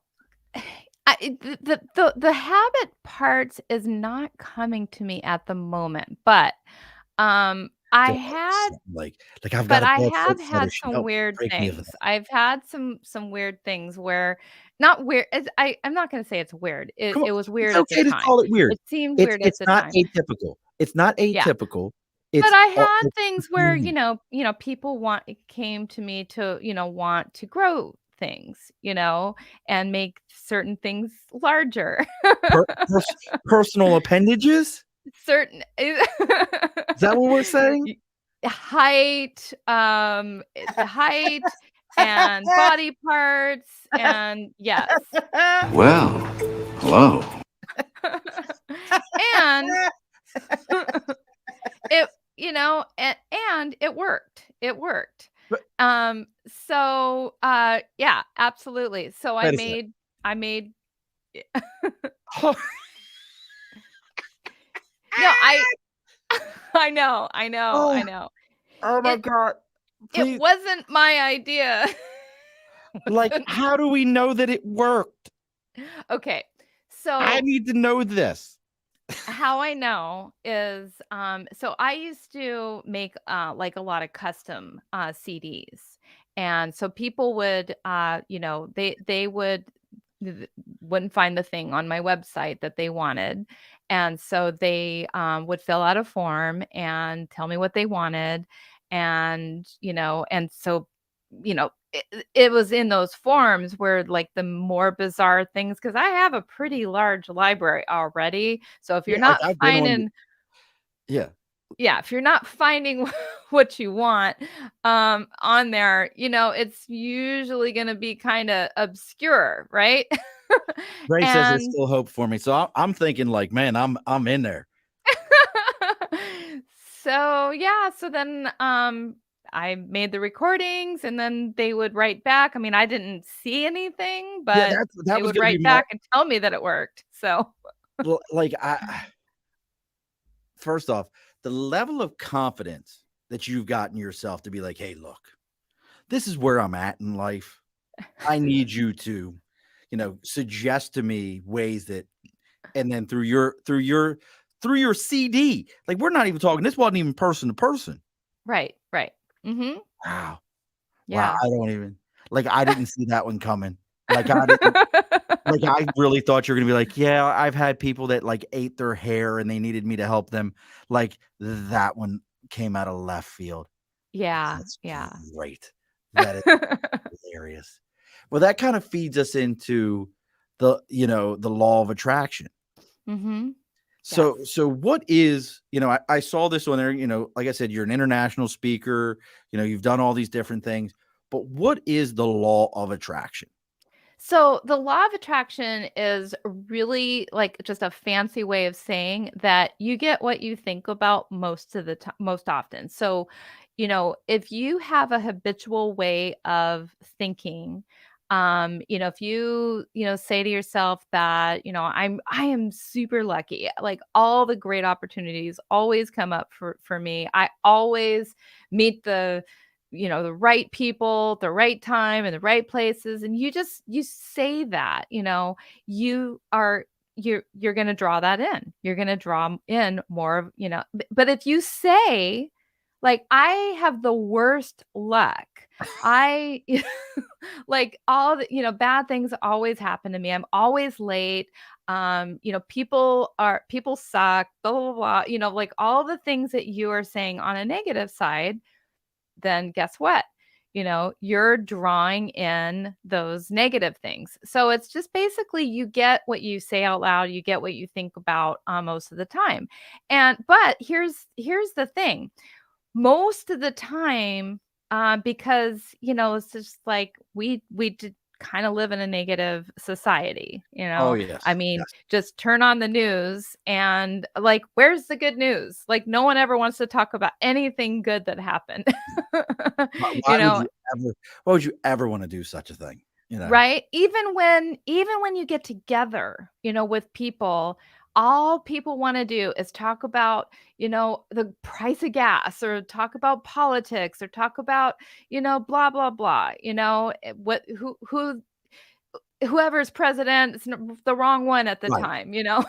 Speaker 2: the habit part is not coming to me at the moment, but I
Speaker 1: Feel
Speaker 2: had
Speaker 1: like I've got
Speaker 2: but
Speaker 1: a
Speaker 2: I
Speaker 1: bad foot
Speaker 2: have
Speaker 1: fetish.
Speaker 2: had some
Speaker 1: No,
Speaker 2: weird
Speaker 1: break me of that.
Speaker 2: things. I've had some weird things where not weird. I'm not going to say it's weird. It
Speaker 1: Come on,
Speaker 2: it was
Speaker 1: it's
Speaker 2: weird at the
Speaker 1: okay to
Speaker 2: time.
Speaker 1: call it weird.
Speaker 2: It seemed
Speaker 1: It's
Speaker 2: weird at
Speaker 1: it's
Speaker 2: the
Speaker 1: not
Speaker 2: time.
Speaker 1: atypical. It's not
Speaker 2: Yeah.
Speaker 1: atypical.
Speaker 2: But
Speaker 1: It's
Speaker 2: I
Speaker 1: all
Speaker 2: had
Speaker 1: it's
Speaker 2: things where,
Speaker 1: human.
Speaker 2: people came to me to, want to grow things, and make certain things larger.
Speaker 1: Per pers personal appendages?
Speaker 2: Certain
Speaker 1: Is that what we're saying?
Speaker 2: Y height, height and body parts, and yes.
Speaker 4: Well, hello.
Speaker 2: And it and it worked. It worked.
Speaker 1: But
Speaker 2: Yeah, absolutely. So
Speaker 1: wait a sec.
Speaker 2: I made
Speaker 1: Oh,
Speaker 2: no, I know, I know,
Speaker 1: oh,
Speaker 2: I know.
Speaker 1: oh my
Speaker 2: It
Speaker 1: god.
Speaker 2: it
Speaker 1: Please,
Speaker 2: wasn't my idea.
Speaker 1: like,
Speaker 2: Wasn't
Speaker 1: how do we know that it worked?
Speaker 2: Okay.
Speaker 1: I
Speaker 2: So
Speaker 1: need to know this.
Speaker 2: how I know is, so I used to make, like, a lot of custom, CDs, and so people would, they would th wouldn't find the thing on my website that they wanted, and so they, would fill out a form and tell me what they wanted, and so, it was in those forms where, like, the more bizarre things, because I have a pretty large library already, so if you're
Speaker 1: Yeah, like,
Speaker 2: not
Speaker 1: I've been on your
Speaker 2: finding
Speaker 1: yeah.
Speaker 2: yeah, if you're not finding what you want, on there, it's usually gonna be kinda obscure, right?
Speaker 1: Ray says there's
Speaker 2: And
Speaker 1: still hope for me, so I'm thinking like, "Man, I'm in there."
Speaker 2: so, yeah, so then, I made the recordings, and then they would write back. I mean, I didn't see anything,
Speaker 1: Yeah,
Speaker 2: but
Speaker 1: that
Speaker 2: they
Speaker 1: was
Speaker 2: would
Speaker 1: gonna be
Speaker 2: write
Speaker 1: my
Speaker 2: back and tell me that it worked, so
Speaker 1: like, first off, the level of confidence that you've got in yourself to be like, "Hey, look, this is where I'm at in life. I need you to, suggest to me ways that," and then through your CD, like, we're not even talking, this wasn't even person to person.
Speaker 2: Right, right. Mhm.
Speaker 1: Wow. Wow,
Speaker 2: Yeah.
Speaker 1: I don't even like, I didn't see that one coming. Like, I didn't like, I really thought you were gonna be like, "Yeah, I've had people that, like, ate their hair and they needed me to help them." Like, that one came out of left field.
Speaker 2: Yeah,
Speaker 1: That's
Speaker 2: yeah.
Speaker 1: great. That is hilarious. Well, that kind of feeds us into the law of attraction.
Speaker 2: Mhm.
Speaker 1: So
Speaker 2: Yes.
Speaker 1: so what is, I saw this on there, like I said, you're an international speaker, you've done all these different things, but what is the law of attraction?
Speaker 2: So the law of attraction is really like just a fancy way of saying that you get what you think about most often. So, if you have a habitual way of thinking, if you say to yourself that, I am super lucky. Like all the great opportunities always come up for me. I always meet the right people, the right time, and the right places, and you say that, you're going to draw that in. You're going to draw in more of, but if you say like I have the worst luck. I like all the, bad things always happen to me. I'm always late. People suck, blah blah blah, like all the things that you are saying on a negative side, then guess what? You're drawing in those negative things. So it's just basically you get what you say out loud, you get what you think about most of the time. But here's the thing. Most of the time, because it's just like we did kind of live in a negative society.
Speaker 1: Oh,
Speaker 2: I
Speaker 1: yes,
Speaker 2: mean,
Speaker 1: yes.
Speaker 2: just turn on the news and like, where's the good news? Like, no one ever wants to talk about anything good that happened.
Speaker 1: Why
Speaker 2: you
Speaker 1: why would
Speaker 2: know,
Speaker 1: you ever why would you ever wanna do such a thing?
Speaker 2: Right? Even when you get together, with people, all people wanna do is talk about, the price of gas or talk about politics or talk about, blah, blah, blah, what whoever's president is the wrong one at the
Speaker 1: Right.
Speaker 2: time,
Speaker 1: Your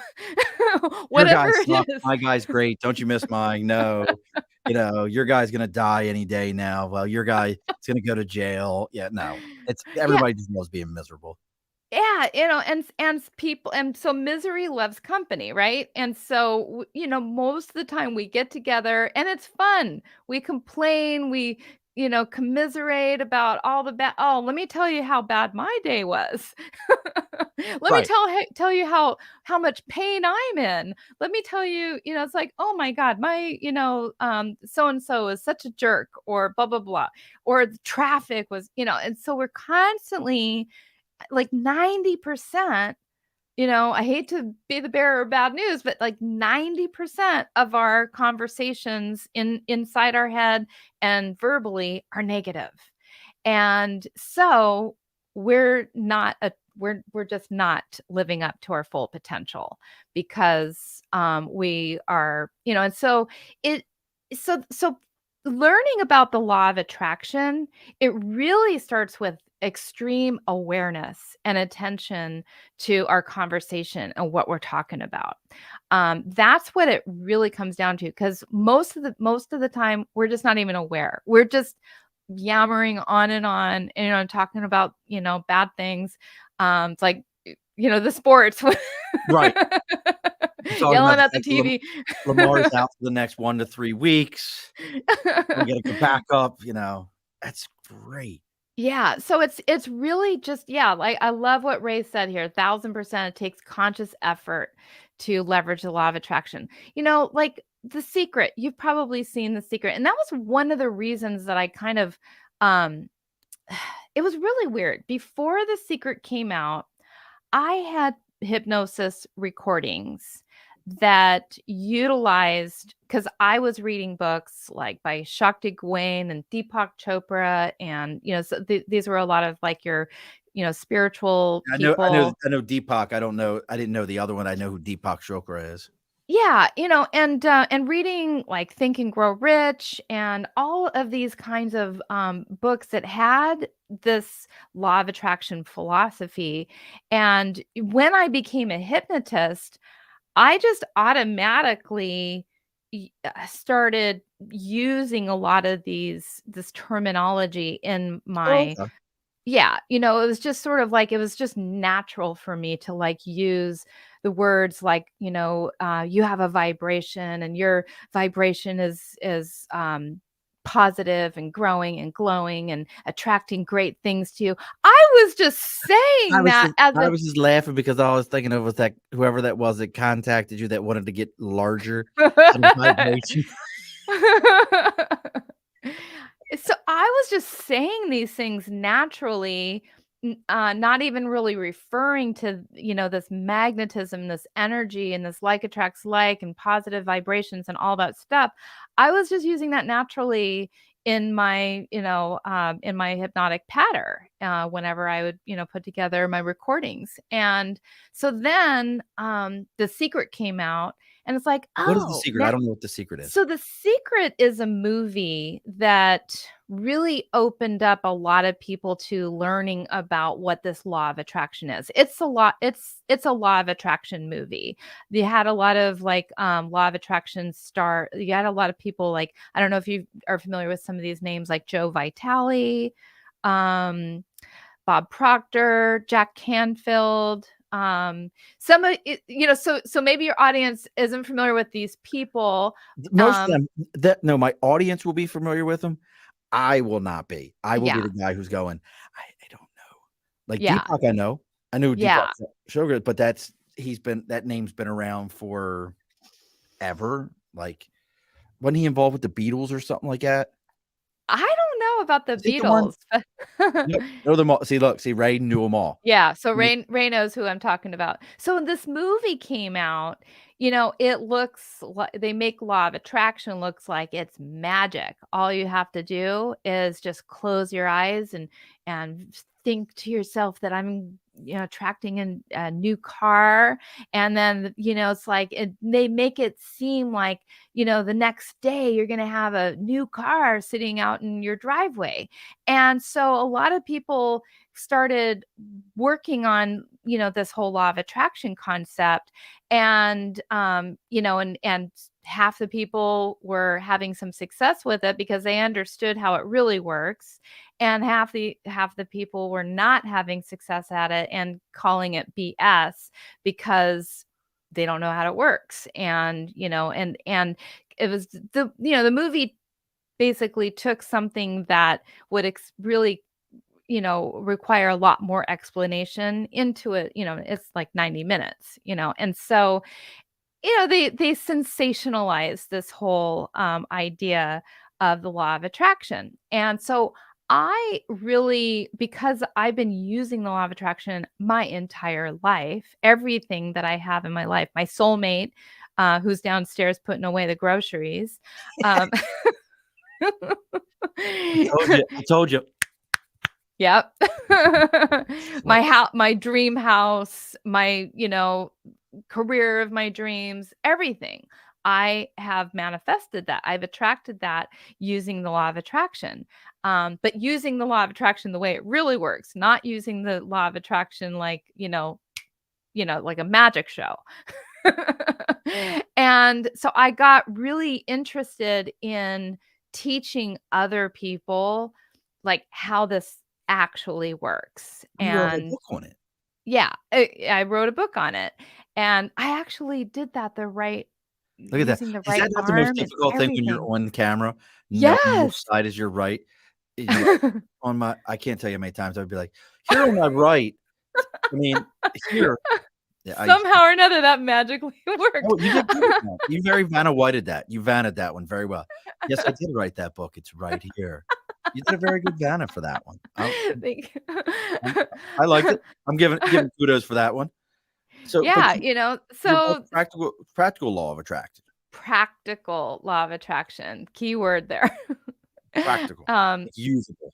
Speaker 2: whatever
Speaker 1: guy
Speaker 2: it
Speaker 1: sucks.
Speaker 2: is.
Speaker 1: My guy's great. Don't you miss mine? No. Your guy's gonna die any day now. Well, your guy is gonna go to jail. Yeah, no. It's
Speaker 2: Yeah.
Speaker 1: everybody just loves being miserable.
Speaker 2: Yeah, people, and so misery loves company, right? And so, most of the time we get together and it's fun. We complain, we, commiserate about all the bad. Oh, let me tell you how bad my day was. Let me
Speaker 1: Right.
Speaker 2: tell you how much pain I'm in. Let me tell you, it's like, oh my God, my, so and so is such a jerk, or blah blah blah, or the traffic was, and so we're constantly like 90%, I hate to be the bearer of bad news, but like 90% of our conversations inside our head and verbally are negative. And so we're just not living up to our full potential because we are, and so it so learning about the law of attraction, it really starts with extreme awareness and attention to our conversation and what we're talking about. That's what it really comes down to, because most of the time we're just not even aware. We're just yammering on and, talking about, bad things. It's like, the sports.
Speaker 1: Right. Talking about
Speaker 2: Yelling
Speaker 1: the
Speaker 2: at the
Speaker 1: fact that
Speaker 2: TV.
Speaker 1: Lamar's out for the next 1 to 3 weeks. We gotta get back up, That's great.
Speaker 2: Yeah, so it's really just, yeah, like, I love what Ray said here, 1,000% it takes conscious effort to leverage the law of attraction. Like The Secret, you've probably seen The Secret, and that was one of the reasons that I kind of, um it was really weird. Before The Secret came out, I had hypnosis recordings that utilized, because I was reading books like by Shakti Gawain and Deepak Chopra, and so these were a lot of like your spiritual people.
Speaker 1: I know Deepak. I didn't know the other one. I know who Deepak Chopra is.
Speaker 2: Yeah, and reading like Think and Grow Rich and all of these kinds of books that had this law of attraction philosophy. And when I became a hypnotist, I just automatically started using a lot of this terminology in
Speaker 1: Oh,
Speaker 2: my.
Speaker 1: okay.
Speaker 2: Yeah, it was just sort of like it was just natural for me to like use the words like, you have a vibration and your vibration is positive and growing and glowing and attracting great things to you. I was just saying that as
Speaker 1: I
Speaker 2: a.
Speaker 1: was just laughing because all I was thinking of was that whoever that was that contacted you that wanted to get larger in vibration.
Speaker 2: So I was just saying these things naturally, not even really referring to, this magnetism, this energy, and this like attracts like, and positive vibrations and all that stuff. I was just using that naturally in my hypnotic patter, whenever I would, put together my recordings. And so then The Secret came out, and it's like,
Speaker 1: What is The
Speaker 2: oh,
Speaker 1: Secret? I
Speaker 2: now.
Speaker 1: don't know what The Secret is.
Speaker 2: So The Secret is a movie that really opened up a lot of people to learning about what this law of attraction is. It's a law of attraction movie. They had a lot of like law of attraction star. You had a lot of people like, I don't know if you are familiar with some of these names, like Joe Vitale, um Bob Proctor, Jack Canfield. Some of it, so maybe your audience isn't familiar with these people.
Speaker 1: Most of them no, my audience will be familiar with them. I will not be. I will be
Speaker 2: Yeah,
Speaker 1: the guy who's going, I don't know. Like
Speaker 2: yeah,
Speaker 1: Deepak, I know. I know who
Speaker 2: yeah.
Speaker 1: Deepak Chopra, but that name's been around for ever. Like, wasn't he involved with the Beatles or something like that?
Speaker 2: I don't know about the
Speaker 1: Is it the one?
Speaker 2: Beatles, but
Speaker 1: Yep, know them all. See, look, see, Ray knew them all.
Speaker 2: yeah, so
Speaker 1: Yeah.
Speaker 2: Ray knows who I'm talking about. So when this movie came out, you know, it looks like they make Law of Attraction looks like it's magic. All you have to do is just close your eyes and think to yourself that I'm, you know, attracting a new car. And then, you know, it's like they make it seem like, you know, the next day you're going to have a new car sitting out in your driveway. And so a lot of people started working on, you know, this whole law of attraction concept. And you know, and half the people were having some success with it because they understood how it really works, and half the people were not having success at it and calling it BS because they don't know how it works. And you know, and it was the, you know, the movie basically took something that would really, you know, require a lot more explanation into it. You know, it's like 90 minutes, you know. And so, you know, they sensationalize this whole idea of the law of attraction. And so I really, because I've been using the law of attraction my entire life, everything that I have in my life, my soulmate, who's downstairs putting away the groceries. Um,
Speaker 1: I told you.
Speaker 2: Yep. My dream house, my, you know, career of my dreams, everything. I have manifested that. I've attracted that using the law of attraction. But using the law of attraction the way it really works, not using the law of attraction like, like a magic show. And so I got really interested in teaching other people like how this actually works.
Speaker 1: You wrote a whole
Speaker 2: And
Speaker 1: book on it.
Speaker 2: yeah, I wrote a book on it. And I actually did that
Speaker 1: Look at that.
Speaker 2: using the
Speaker 1: Is
Speaker 2: right
Speaker 1: that not the most
Speaker 2: arm and
Speaker 1: difficult thing when you're
Speaker 2: everything.
Speaker 1: on camera, knowing which
Speaker 2: Yes.
Speaker 1: side is your right? And you're like, on my I can't tell you how many times I'd be like, "Here on my right." I mean, here. Yeah, I used to.
Speaker 2: Somehow or another that magically worked.
Speaker 1: Oh, you did good with that. You very Vanna Whited that. You Vanna that one very well. Yes, I did write that book. It's right here. You did a very good Vanna for that one.
Speaker 2: Thank
Speaker 1: I'm
Speaker 2: you.
Speaker 1: I liked it. I'm giving kudos for that one. So, but
Speaker 2: Yeah, you know,
Speaker 1: you're both
Speaker 2: so
Speaker 1: practical law of attraction.
Speaker 2: practical law of attraction, keyword there.
Speaker 1: Practical.
Speaker 2: Um,
Speaker 1: It's usable.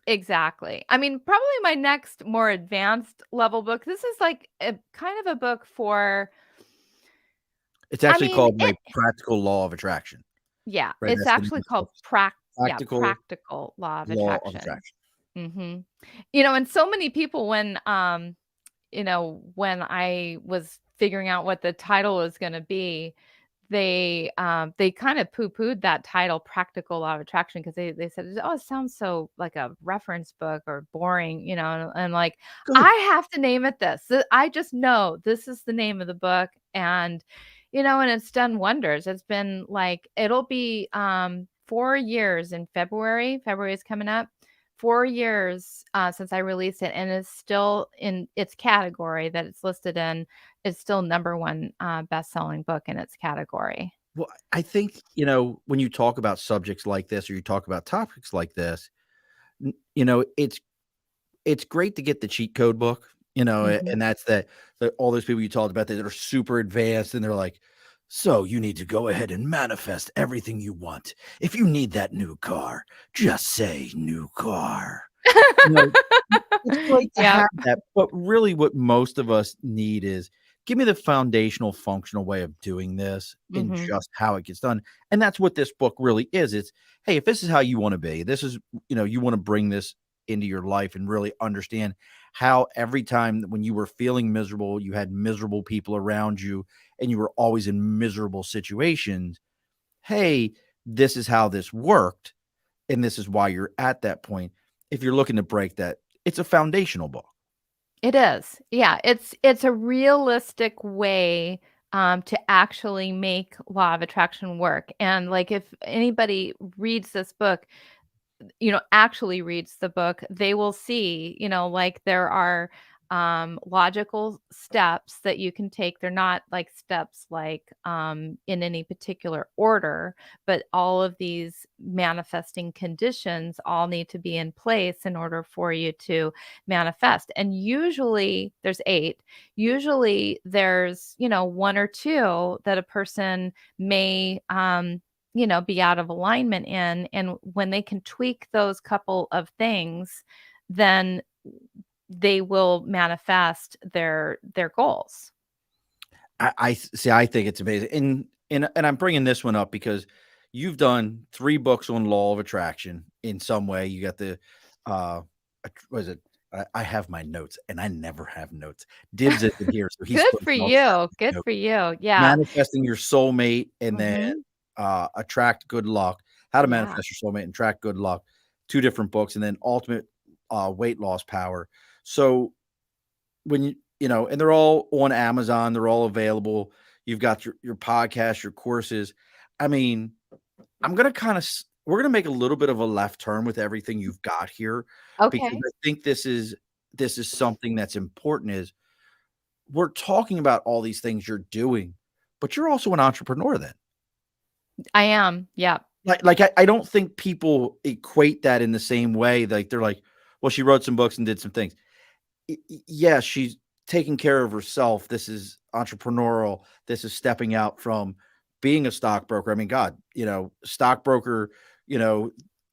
Speaker 2: exactly. I mean, probably my next more advanced level book. This is like a kind of a book for,
Speaker 1: It's
Speaker 2: I
Speaker 1: actually
Speaker 2: mean,
Speaker 1: called like Practical Law of Attraction,
Speaker 2: yeah,
Speaker 1: right?
Speaker 2: it's
Speaker 1: That's the name
Speaker 2: actually
Speaker 1: of the
Speaker 2: called
Speaker 1: book. Practical
Speaker 2: practical law of
Speaker 1: Law of
Speaker 2: attraction.
Speaker 1: Attraction.
Speaker 2: Mhm. You know, and so many people when, you know, when I was figuring out what the title was gonna be, they kind of poo-pooed that title, Practical Law of Attraction, because they said, "Oh, it sounds so like a reference book or boring," you know, and like,
Speaker 1: Good.
Speaker 2: I have to name it this. I just know this is the name of the book, and, you know, and it's done wonders. It's been like it'll be, 4 years in February. February is coming up. 4 years, since I released it, and it's still in its category that it's listed in. It's still number 1, best-selling book in its category.
Speaker 1: Well, I think, when you talk about subjects like this or you talk about topics like this, it's great to get the cheat code book,
Speaker 2: Mhm.
Speaker 1: and that's that all those people you talked about that are super advanced and they're like, so you need to go ahead and manifest everything you want. If you need that new car, just say new car. You know, it's great to
Speaker 2: Yep.
Speaker 1: have that, but really what most of us need is give me the foundational functional way of doing this and
Speaker 2: Mhm.
Speaker 1: just how it gets done. And that's what this book really is. It's, hey, if this is how you want to be, this is, you want to bring this into your life and really understand how every time when you were feeling miserable, you had miserable people around you and you were always in miserable situations. Hey, this is how this worked. And this is why you're at that point. If you're looking to break that, it's a foundational book.
Speaker 2: It is. Yeah, it's a realistic way, to actually make law of attraction work, and, like, if anybody reads this book, actually reads the book, they will see, like, there are, logical steps that you can take. They're not like steps like in any particular order, but all of these manifesting conditions all need to be in place in order for you to manifest. And usually there's 8. Usually there's, one or two that a person may be out of alignment in. And when they can tweak those couple of things, then they will manifest their goals.
Speaker 1: I see. I think it's amazing, and I'm bringing this one up because you've done 3 books on law of attraction in some way. You got the, what is it? I have my notes, and I never have notes. Dibs isn't here, so he's
Speaker 2: Good
Speaker 1: supposed
Speaker 2: for
Speaker 1: to always have
Speaker 2: you.
Speaker 1: his
Speaker 2: Good
Speaker 1: notes.
Speaker 2: for you. Yeah.
Speaker 1: Manifesting your soulmate, and then
Speaker 2: Mhm.
Speaker 1: attract good luck. How to
Speaker 2: Yeah.
Speaker 1: manifest your soulmate and attract good luck. 2 different books, and then ultimate weight loss power. So when and they're all on Amazon, they're all available. You've got your podcast, your courses. I mean, I'm gonna kind of we're gonna make a little bit of a left turn with everything you've got here because
Speaker 2: Okay.
Speaker 1: I think this is something that's important. Is we're talking about all these things you're doing, but you're also an entrepreneur then.
Speaker 2: I am. Yeah.
Speaker 1: I don't think people equate that in the same way. Like they're like, well, she wrote some books and did some things. Yeah, she's taking care of herself. This is entrepreneurial. This is stepping out from being a stockbroker. I mean, God, stockbroker, you know,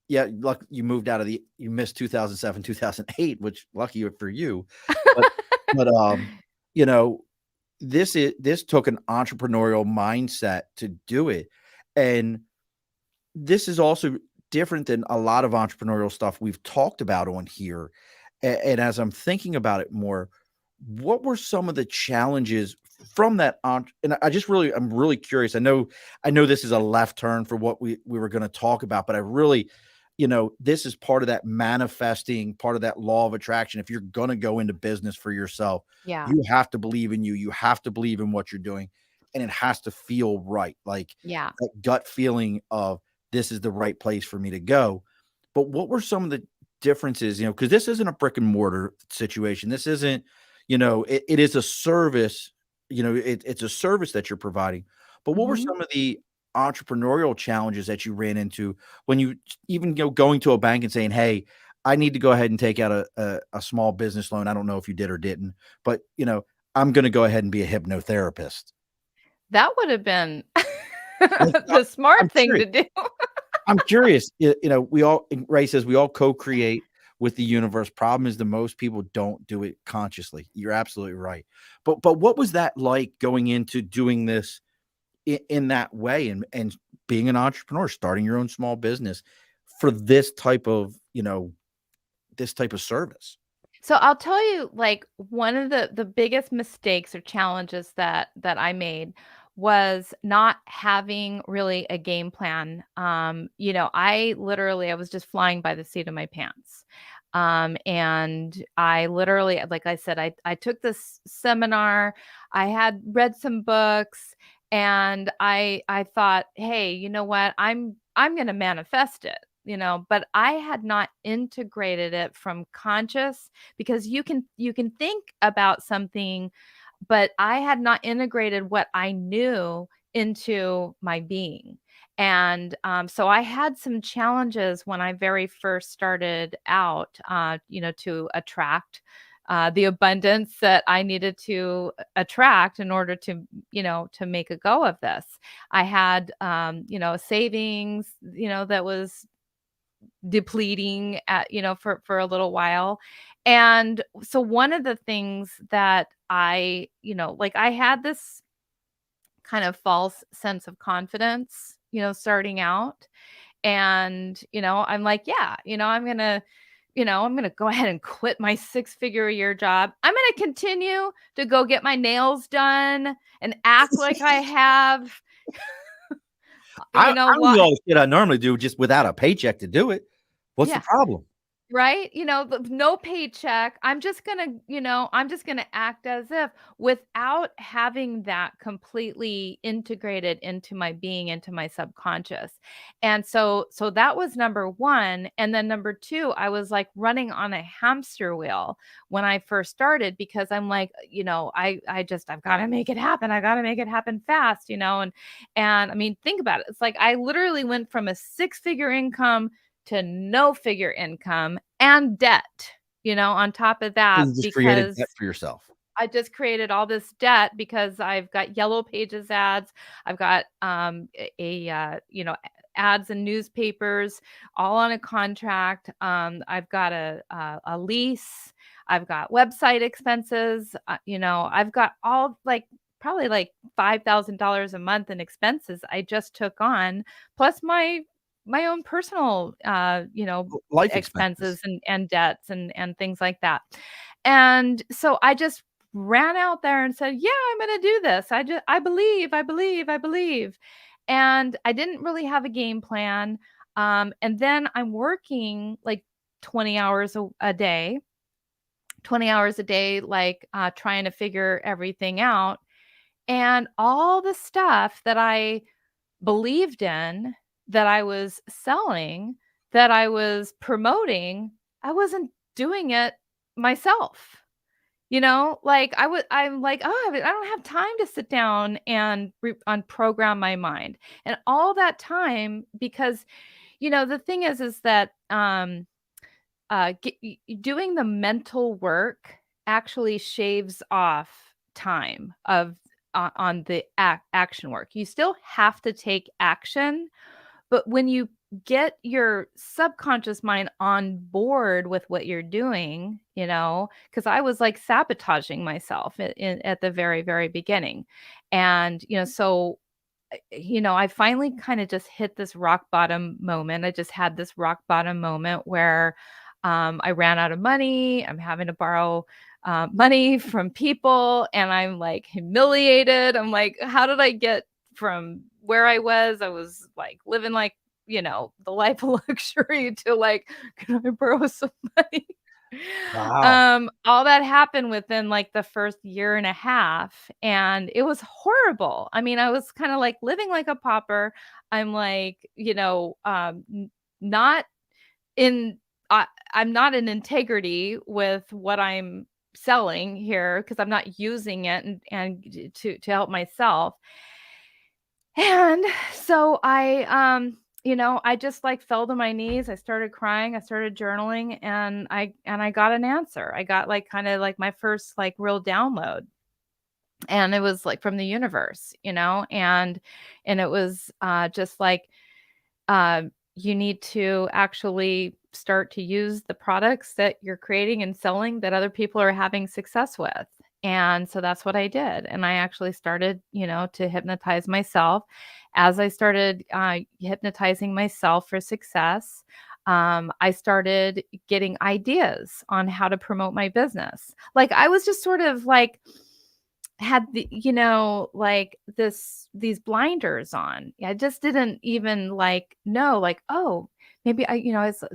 Speaker 1: yeah, luck you moved out of you missed 2007, 2008, which lucky for you. But but you know, this took an entrepreneurial mindset to do it. And this is also different than a lot of entrepreneurial stuff we've talked about on here. And as I'm thinking about it more, what were some of the challenges from that and I'm really curious. I know this is a left turn for what we were going to talk about, but I really, this is part of that manifesting, part of that law of attraction. If you're going to go into business for yourself,
Speaker 2: Yeah.
Speaker 1: you have to believe in you. You have to believe in what you're doing, and it has to feel right. Like
Speaker 2: Yeah.
Speaker 1: that gut feeling of this is the right place for me to go. But what were some of the differences, because this isn't a brick and mortar situation. This isn't, it is a service, it's a service that you're providing. But what were
Speaker 2: Mhm.
Speaker 1: some of the entrepreneurial challenges that you ran into when you even, going to a bank and saying, hey, I need to go ahead and take out a small business loan. I don't know if you did or didn't, but I'm going to go ahead and be a hypnotherapist.
Speaker 2: That would have been
Speaker 1: Like,
Speaker 2: the
Speaker 1: I'm
Speaker 2: smart thing
Speaker 1: curious.
Speaker 2: to do.
Speaker 1: I'm curious. We all, Ray says we all co-create with the universe. Problem is, the most people don't do it consciously. You're absolutely right. But what was that like going into doing this in that way and being an entrepreneur, starting your own small business for this type of service?
Speaker 2: So I'll tell you, like, one of the biggest mistakes or challenges that I made was not having really a game plan. I was just flying by the seat of my pants. And I literally, like I said, I took this seminar, I had read some books, and I thought, hey, you know what? I'm gonna manifest it. But I had not integrated it from conscious, because you can think about something, but I had not integrated what I knew into my being. And so I had some challenges when I very first started out, to attract the abundance that I needed to attract in order to make a go of this. I had, savings, that was depleting for a little while. And so one of the things that I had this kind of false sense of confidence, starting out. And, I'm like, yeah, I'm going to go ahead and quit my 6-figure a year job. I'm going to continue to go get my nails done and act like I have,
Speaker 1: I
Speaker 2: you know,
Speaker 1: would do
Speaker 2: lot.
Speaker 1: all the shit I normally do just without a paycheck to do it. What's the
Speaker 2: Yeah.
Speaker 1: problem?
Speaker 2: Right? No paycheck. I'm just gonna act as if without having that completely integrated into my being, into my subconscious. And so that was number 1. And then number 2, I was like running on a hamster wheel when I first started because I'm like, I've got to make it happen. I got to make it happen fast, and I mean, think about it. It's like I literally went from a 6-figure income to no figure income and debt, on top of
Speaker 1: So
Speaker 2: that,
Speaker 1: you just created
Speaker 2: because
Speaker 1: that for yourself.
Speaker 2: I just created all this debt because I've got Yellow Pages ads. I've got ads in newspapers, all on a contract. I've got a lease. I've got website expenses. I've got all like probably like $5,000 a month in expenses I just took on, plus my own personal
Speaker 1: Life
Speaker 2: expenses
Speaker 1: expenses.
Speaker 2: and debts and things like that. And so I just ran out there and said, "Yeah, I'm going to do this. I believe, I believe, I believe." And I didn't really have a game plan. And then I'm working like 20 hours a day, 20 hours a day, like trying to figure everything out. And all the stuff that I believed in, that I was selling, that I was promoting, I wasn't doing it myself. Like I'm like, "Oh, I don't have time to sit down and unprogram my mind." And all that time because, the thing is that, doing the mental work actually shaves off time on the action work. You still have to take action, but when you get your subconscious mind on board with what you're doing, because I was like sabotaging myself at the very, very beginning. And, so, I finally kind of just hit this rock bottom moment. I just had this rock bottom moment where I ran out of money. I'm having to borrow money from people and I'm like humiliated. I'm like, how did I get from where I was? I was like living like, the life of luxury to like, can I borrow some money?
Speaker 1: Wow.
Speaker 2: All that happened within like the first year and a half, and it was horrible. I mean, I was kind of like living like a pauper. I'm like, not in, I'm not in integrity with what I'm selling here because I'm not using it and to help myself. And so I just like fell to my knees. I started crying, I started journaling, and I got an answer. I got like kind of like my first like real download. And it was like from the universe, and it was just like you need to actually start to use the products that you're creating and selling that other people are having success with. And so that's what I did. And I actually started, to hypnotize myself. As I started hypnotizing myself for success, I started getting ideas on how to promote my business. Like I was just sort of like, had like these blinders on. I just didn't even like know like, oh, maybe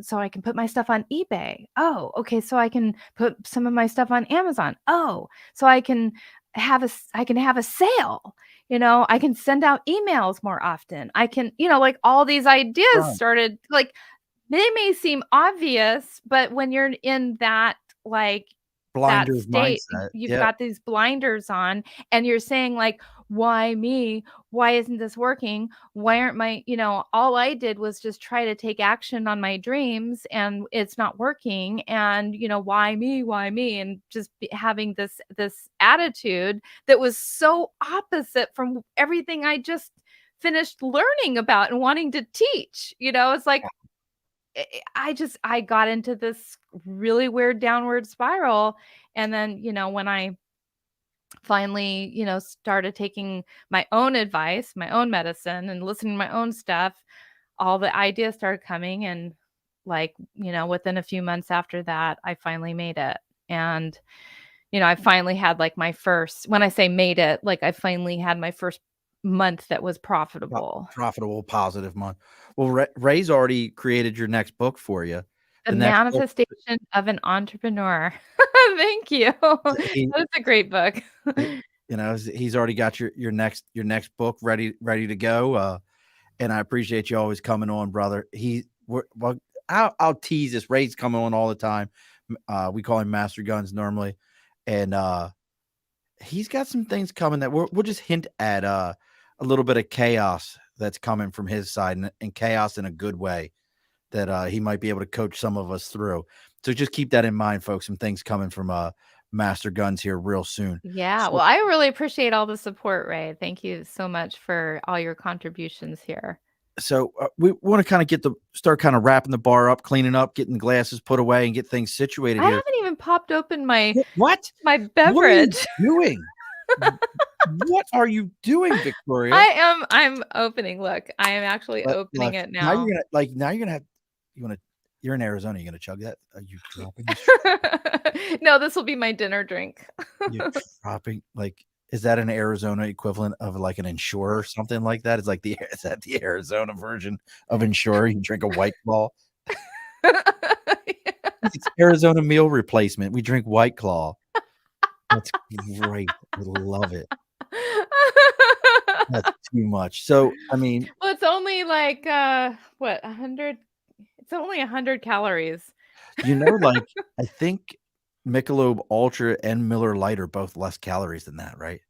Speaker 2: so I can put my stuff on eBay. Oh, okay, so I can put some of my stuff on Amazon. Oh, so I can have a sale. I can send out emails more often. I can, like all these ideas
Speaker 1: Right.
Speaker 2: started like they may seem obvious, but when you're in that like that
Speaker 1: Blinders
Speaker 2: state,
Speaker 1: mindset.
Speaker 2: you've
Speaker 1: Yeah.
Speaker 2: got these blinders on and you're saying like, "Why me? Why isn't this working? Why aren't my" all I did was just try to take action on my dreams and it's not working, and, "Why me? Why me?" And just having this attitude that was so opposite from everything I just finished learning about and wanting to teach. It's like I got into this really weird downward spiral. And then, when I finally, started taking my own advice, my own medicine, and listening to my own stuff, all the ideas started coming. And like, within a few months after that, I finally made it. And, I finally had like my first, when I say made it, like I finally had my first month that was profitable.
Speaker 1: Profitable, positive month. Well, Ray's already created your next book for you.
Speaker 2: The
Speaker 1: the next book,
Speaker 2: Manifestation of an Entrepreneur. Thank you.
Speaker 1: he,
Speaker 2: That is a great book.
Speaker 1: he he's already got your next book ready to go. And I appreciate you always coming on, brother. Well, I'll tease this. Ray's coming on all the time. We call him Master Guns normally, and he's got some things coming that we'll just hint at a little bit of chaos that's coming from his side, and chaos in a good way that he might be able to coach some of us through. So just keep that in mind, folks. Some things coming from Master Guns here real soon.
Speaker 2: Yeah,
Speaker 1: So,
Speaker 2: well, I really appreciate all the support, Ray. Thank you so much for all your contributions here.
Speaker 1: we want to kind of start kind of wrapping the bar up, cleaning up, getting the glasses put away, and get things situated
Speaker 2: I
Speaker 1: here.
Speaker 2: haven't even popped open my
Speaker 1: What?
Speaker 2: my
Speaker 1: What are you
Speaker 2: beverage.
Speaker 1: doing? What are you doing, Victoria?
Speaker 2: I'm opening. Look, I am actually opening it
Speaker 1: now
Speaker 2: now.
Speaker 1: you're gonna have you're in Arizona. You're gonna chug that? Are you dropping this?
Speaker 2: No, this will be my dinner drink.
Speaker 1: You're dropping is that an Arizona equivalent of like an Ensure or something like that? Is that the Arizona version of Ensure? You drink a White Claw. It's Arizona meal replacement. We drink White Claw. That's great. I love it. That's too much. So, I mean,
Speaker 2: Well, it's only like what, 100? It's only 100 calories.
Speaker 1: I think Michelob Ultra and Miller Lite are both less calories than that, right?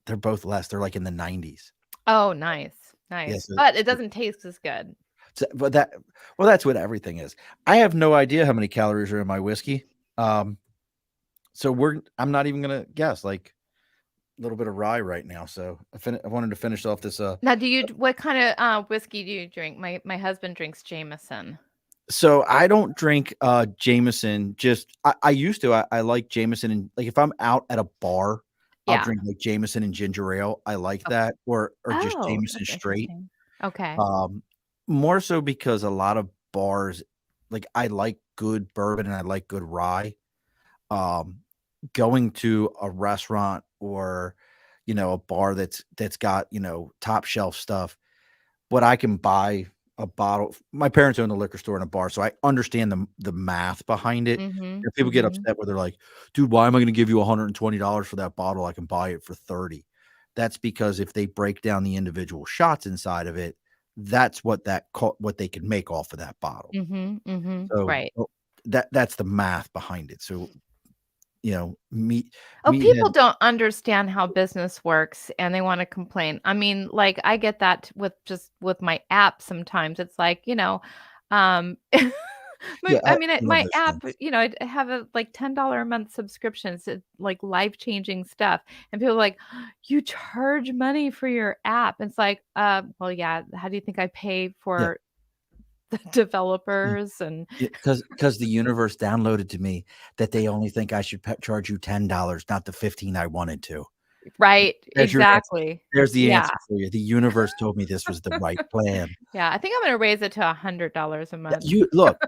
Speaker 1: They're both less. They're like in the 90s.
Speaker 2: Oh, nice. Nice.
Speaker 1: Yeah, so
Speaker 2: But it doesn't taste as good.
Speaker 1: that's what everything is. I have no idea how many calories are in my whiskey. So I'm not even gonna guess. Like a little bit of rye right now. So I wanted to finish off this.
Speaker 2: Now, what kind of whiskey do you drink? My husband drinks Jameson.
Speaker 1: So I don't drink Jameson. Just I used to. I like Jameson, and like if I'm out at a bar, I'll
Speaker 2: Yeah.
Speaker 1: drink like Jameson and ginger ale. I like that, or just
Speaker 2: Oh,
Speaker 1: Jameson
Speaker 2: that's
Speaker 1: straight.
Speaker 2: interesting. Okay.
Speaker 1: More so because a lot of bars, like I like good bourbon and I like good rye. Going to a restaurant or a bar that's got top shelf stuff, but I can buy a bottle. My parents own the liquor store and a bar, so I understand the math behind it.
Speaker 2: Mhm.
Speaker 1: People get
Speaker 2: Mhm.
Speaker 1: upset where they're like, "Dude, why am I going to give you $120 for that bottle? I can buy it for 30." That's because if they break down the individual shots inside of it, that's what they can make off of that bottle.
Speaker 2: Mhm. Mhm.
Speaker 1: So
Speaker 2: Right.
Speaker 1: that's the math behind it. So meat
Speaker 2: Oh, people
Speaker 1: meathead.
Speaker 2: don't understand how business works and they want to complain. I mean, like I get that with my app sometimes. It's like,
Speaker 1: Yeah, I love
Speaker 2: my
Speaker 1: those
Speaker 2: app,
Speaker 1: things.
Speaker 2: I have a like $10 a month subscription. It's like life-changing stuff. And people are like, you charge money for your app. It's like, well, yeah, how do you think I pay
Speaker 1: Yeah.
Speaker 2: for the developers and
Speaker 1: Because the universe downloaded to me that they only think I should charge you $10, not the 15 I wanted to.
Speaker 2: right,
Speaker 1: There's your answer.
Speaker 2: exactly.
Speaker 1: There's the
Speaker 2: Yeah.
Speaker 1: answer for you. The universe told me this was the right plan.
Speaker 2: Yeah, I think I'm gonna raise it to $100 a
Speaker 1: Yeah,
Speaker 2: month.
Speaker 1: you look,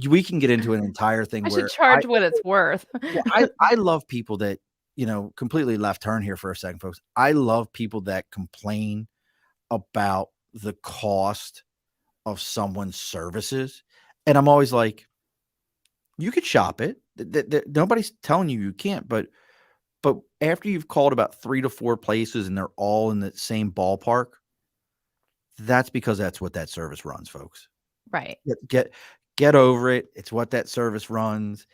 Speaker 1: we can get into an entire thing
Speaker 2: I should
Speaker 1: where
Speaker 2: charge what it's worth.
Speaker 1: I love people that, completely left turn here for a second, folks. I love people that complain about the cost of someone's services, and I'm always like, you could shop it. Nobody's telling you can't, but after you've called about 3 to 4 places and they're all in the same ballpark, that's because that's what that service runs, folks.
Speaker 2: Right.
Speaker 1: Get over it. It's what that service runs.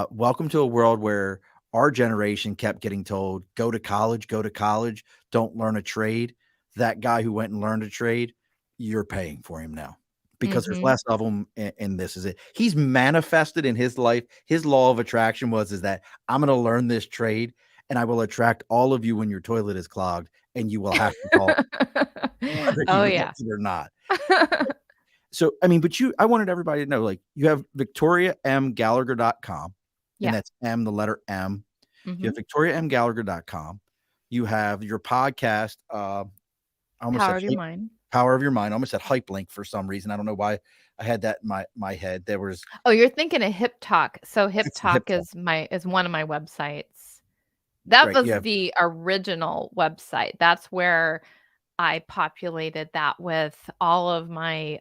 Speaker 1: Welcome to a world where our generation kept getting told, go to college, don't learn a trade. That guy who went and learned a trade, you're paying for him now because there's
Speaker 2: Mhm.
Speaker 1: less of them. And this is it. He's manifested in his life. His law of attraction is that I'm going to learn this trade and I will attract all of you when your toilet is clogged and you will have to call whether
Speaker 2: Oh,
Speaker 1: you
Speaker 2: yeah.
Speaker 1: like it or not. So, I mean, I wanted everybody to know, like, you have VictoriaMGallagher.com,
Speaker 2: Yeah.
Speaker 1: and that's M, the letter M. You have
Speaker 2: Mhm.
Speaker 1: VictoriaMGallagher.com. You have your podcast. I almost
Speaker 2: Power
Speaker 1: said
Speaker 2: of your mind.
Speaker 1: Power of Your Mind. I almost said Hype Link for some reason. I don't know why I had that in my head. There was
Speaker 2: Oh, you're thinking of Hip Talk. So Hip
Speaker 1: it's Hip
Speaker 2: Talk
Speaker 1: Talk,
Speaker 2: is one of my websites. That
Speaker 1: right?
Speaker 2: was the original website. That's where I populated that with all of my,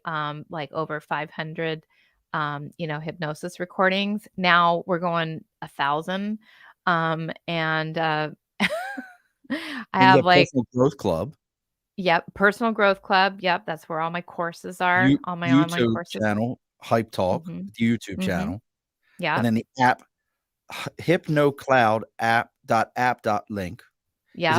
Speaker 2: like, over 500, hypnosis recordings. Now we're going 1,000, and, I
Speaker 1: Then you
Speaker 2: have,
Speaker 1: got
Speaker 2: like
Speaker 1: Personal Growth Club,
Speaker 2: yep, Personal Growth Club, yep, that's where all my courses are, all my online
Speaker 1: YouTube
Speaker 2: courses.
Speaker 1: channel, Hype Talk,
Speaker 2: Mhm,
Speaker 1: the YouTube
Speaker 2: mhm,
Speaker 1: channel, and
Speaker 2: yep,
Speaker 1: then the app, HypnoCloud app.link.
Speaker 2: yep.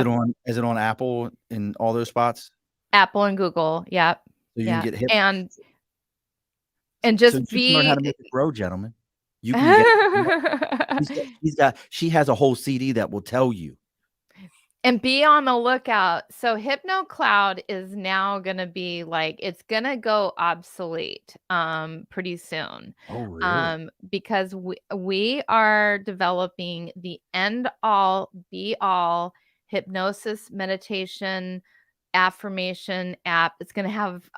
Speaker 1: Is it on Apple and all those spots?
Speaker 2: Apple and Google, yep,
Speaker 1: So you can
Speaker 2: yeah,
Speaker 1: get hip
Speaker 2: and
Speaker 1: so
Speaker 2: just
Speaker 1: you can learn how
Speaker 2: be
Speaker 1: to make it grow, gentlemen. You can get she has a whole CD that will tell you.
Speaker 2: And be on the lookout. So HypnoCloud is now gonna be like it's gonna go obsolete pretty soon.
Speaker 1: Oh, really?
Speaker 2: Because we are developing the end all be all hypnosis meditation affirmation app. It's gonna have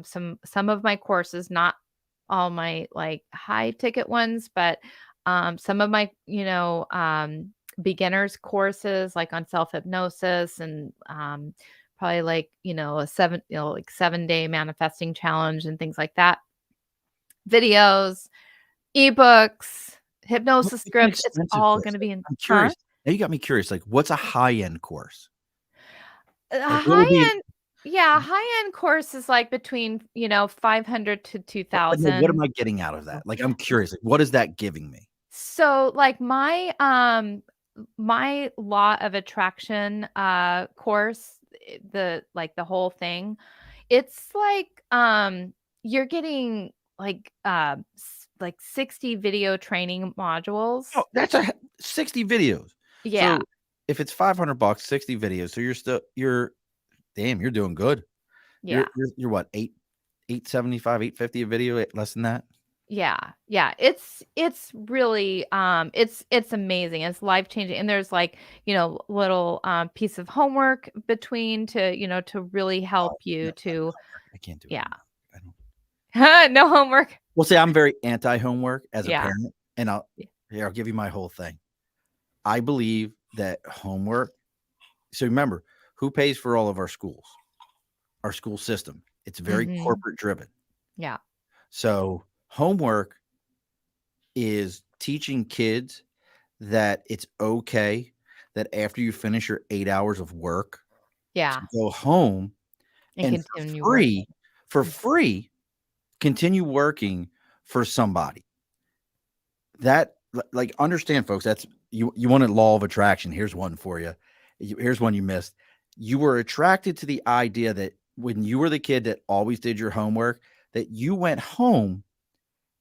Speaker 2: some of my courses, not all my like high ticket ones, but some of my, beginners courses like on self hypnosis and probably like a like 7-day manifesting challenge and things like that, videos, ebooks, hypnosis
Speaker 1: What's an
Speaker 2: scripts, it's
Speaker 1: expensive
Speaker 2: all
Speaker 1: course?
Speaker 2: going to be in.
Speaker 1: I'm
Speaker 2: Huh?
Speaker 1: curious. Now you got me curious, like, what's a high-end course? Like, what would be
Speaker 2: High end, yeah, high end course is like between 500 to
Speaker 1: but no, what am
Speaker 2: 2,000.
Speaker 1: I getting out of that? Like, I'm curious, like, what is that giving me?
Speaker 2: So like my law of attraction course, the whole thing, it's like you're getting like 60 video training modules.
Speaker 1: Oh, that's 60 videos.
Speaker 2: Yeah.
Speaker 1: So, if it's $500, 60 videos, so you're doing good.
Speaker 2: Yeah.
Speaker 1: You're what, 875, 850 a video, less than that?
Speaker 2: Yeah. Yeah. It's really it's amazing. It's life-changing. And there's like, little piece of homework between to really
Speaker 1: Oh,
Speaker 2: help
Speaker 1: no,
Speaker 2: you to
Speaker 1: I can't do
Speaker 2: yeah.
Speaker 1: homework. I don't
Speaker 2: No homework.
Speaker 1: Well, see, I'm very anti-homework as a
Speaker 2: Yeah.
Speaker 1: parent, and I'll give you my whole thing. I believe that homework so remember, who pays for all of our schools? Our school system. It's very
Speaker 2: Mhm.
Speaker 1: corporate driven.
Speaker 2: Yeah.
Speaker 1: So, homework is teaching kids that it's okay that after you finish your 8 hours of work to
Speaker 2: Yeah.
Speaker 1: go home
Speaker 2: And
Speaker 1: and
Speaker 2: continue working.
Speaker 1: for free, continue working for somebody. That like, understand, folks, that's you wanted law of attraction. Here's one for you. Here's one you missed. You were attracted to the idea that when you were the kid that always did your homework, that you went home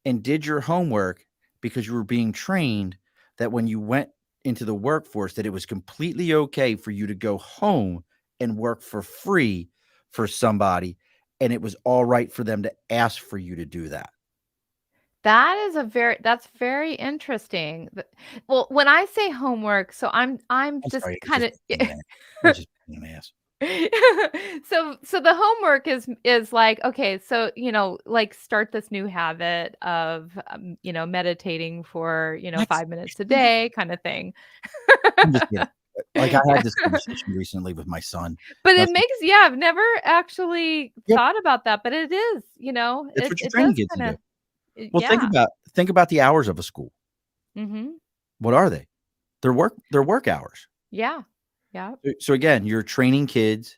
Speaker 1: and did your homework because you were being trained that when you went into the workforce, that it was completely okay for you to go home and work for free for somebody, and it was all right for them to ask for you to do that.
Speaker 2: That's very interesting. Well, when I say homework, so I'm
Speaker 1: I'm
Speaker 2: just
Speaker 1: sorry, it's
Speaker 2: kind
Speaker 1: just
Speaker 2: of
Speaker 1: being an ass. It's just being an ass.
Speaker 2: so the homework is like, okay, so like start this new habit of meditating for
Speaker 1: That's
Speaker 2: 5 minutes a day kind of thing.
Speaker 1: I'm just kidding. Like, I had this conversation recently with my son.
Speaker 2: But it
Speaker 1: Nothing
Speaker 2: makes yeah, I've never actually
Speaker 1: Yep,
Speaker 2: thought about that, but it is,
Speaker 1: that's what you're
Speaker 2: it
Speaker 1: training
Speaker 2: does
Speaker 1: kids to do.
Speaker 2: kinda
Speaker 1: Well,
Speaker 2: yeah.
Speaker 1: think about the hours of a school.
Speaker 2: Mhm.
Speaker 1: What are they? They're work hours.
Speaker 2: Yeah. Yeah.
Speaker 1: So again, you're training kids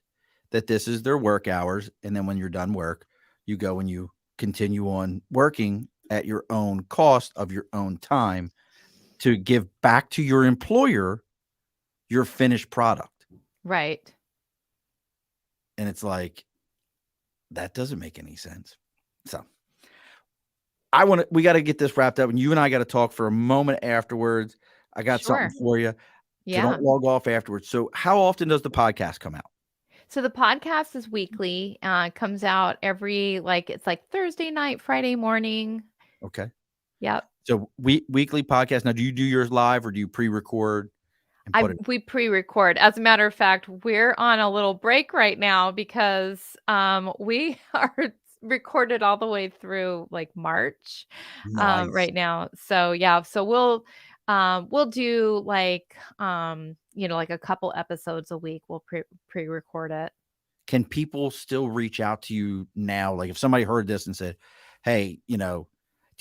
Speaker 1: that this is their work hours, and then when you're done work, you go and you continue on working at your own cost of your own time to give back to your employer your finished product.
Speaker 2: Right.
Speaker 1: And it's like, that doesn't make any sense. So we got to get this wrapped up, and you and I got to talk for a moment afterwards. I got something
Speaker 2: Sure.
Speaker 1: for you. So
Speaker 2: Yeah.
Speaker 1: don't log off afterwards. So how often does the podcast come out?
Speaker 2: So the podcast is weekly. It comes out it's like Thursday night, Friday morning.
Speaker 1: Okay.
Speaker 2: Yep.
Speaker 1: So weekly podcast. Now, do you do yours live or do you pre-record and put it?
Speaker 2: We pre-record. As a matter of fact, we're on a little break right now because we are recorded all the way through like March
Speaker 1: Nice.
Speaker 2: right now. So yeah, so we'll do like like a couple episodes a week. We'll pre-record it.
Speaker 1: can people still reach out to you now? Like if somebody heard this and said, "Hey, do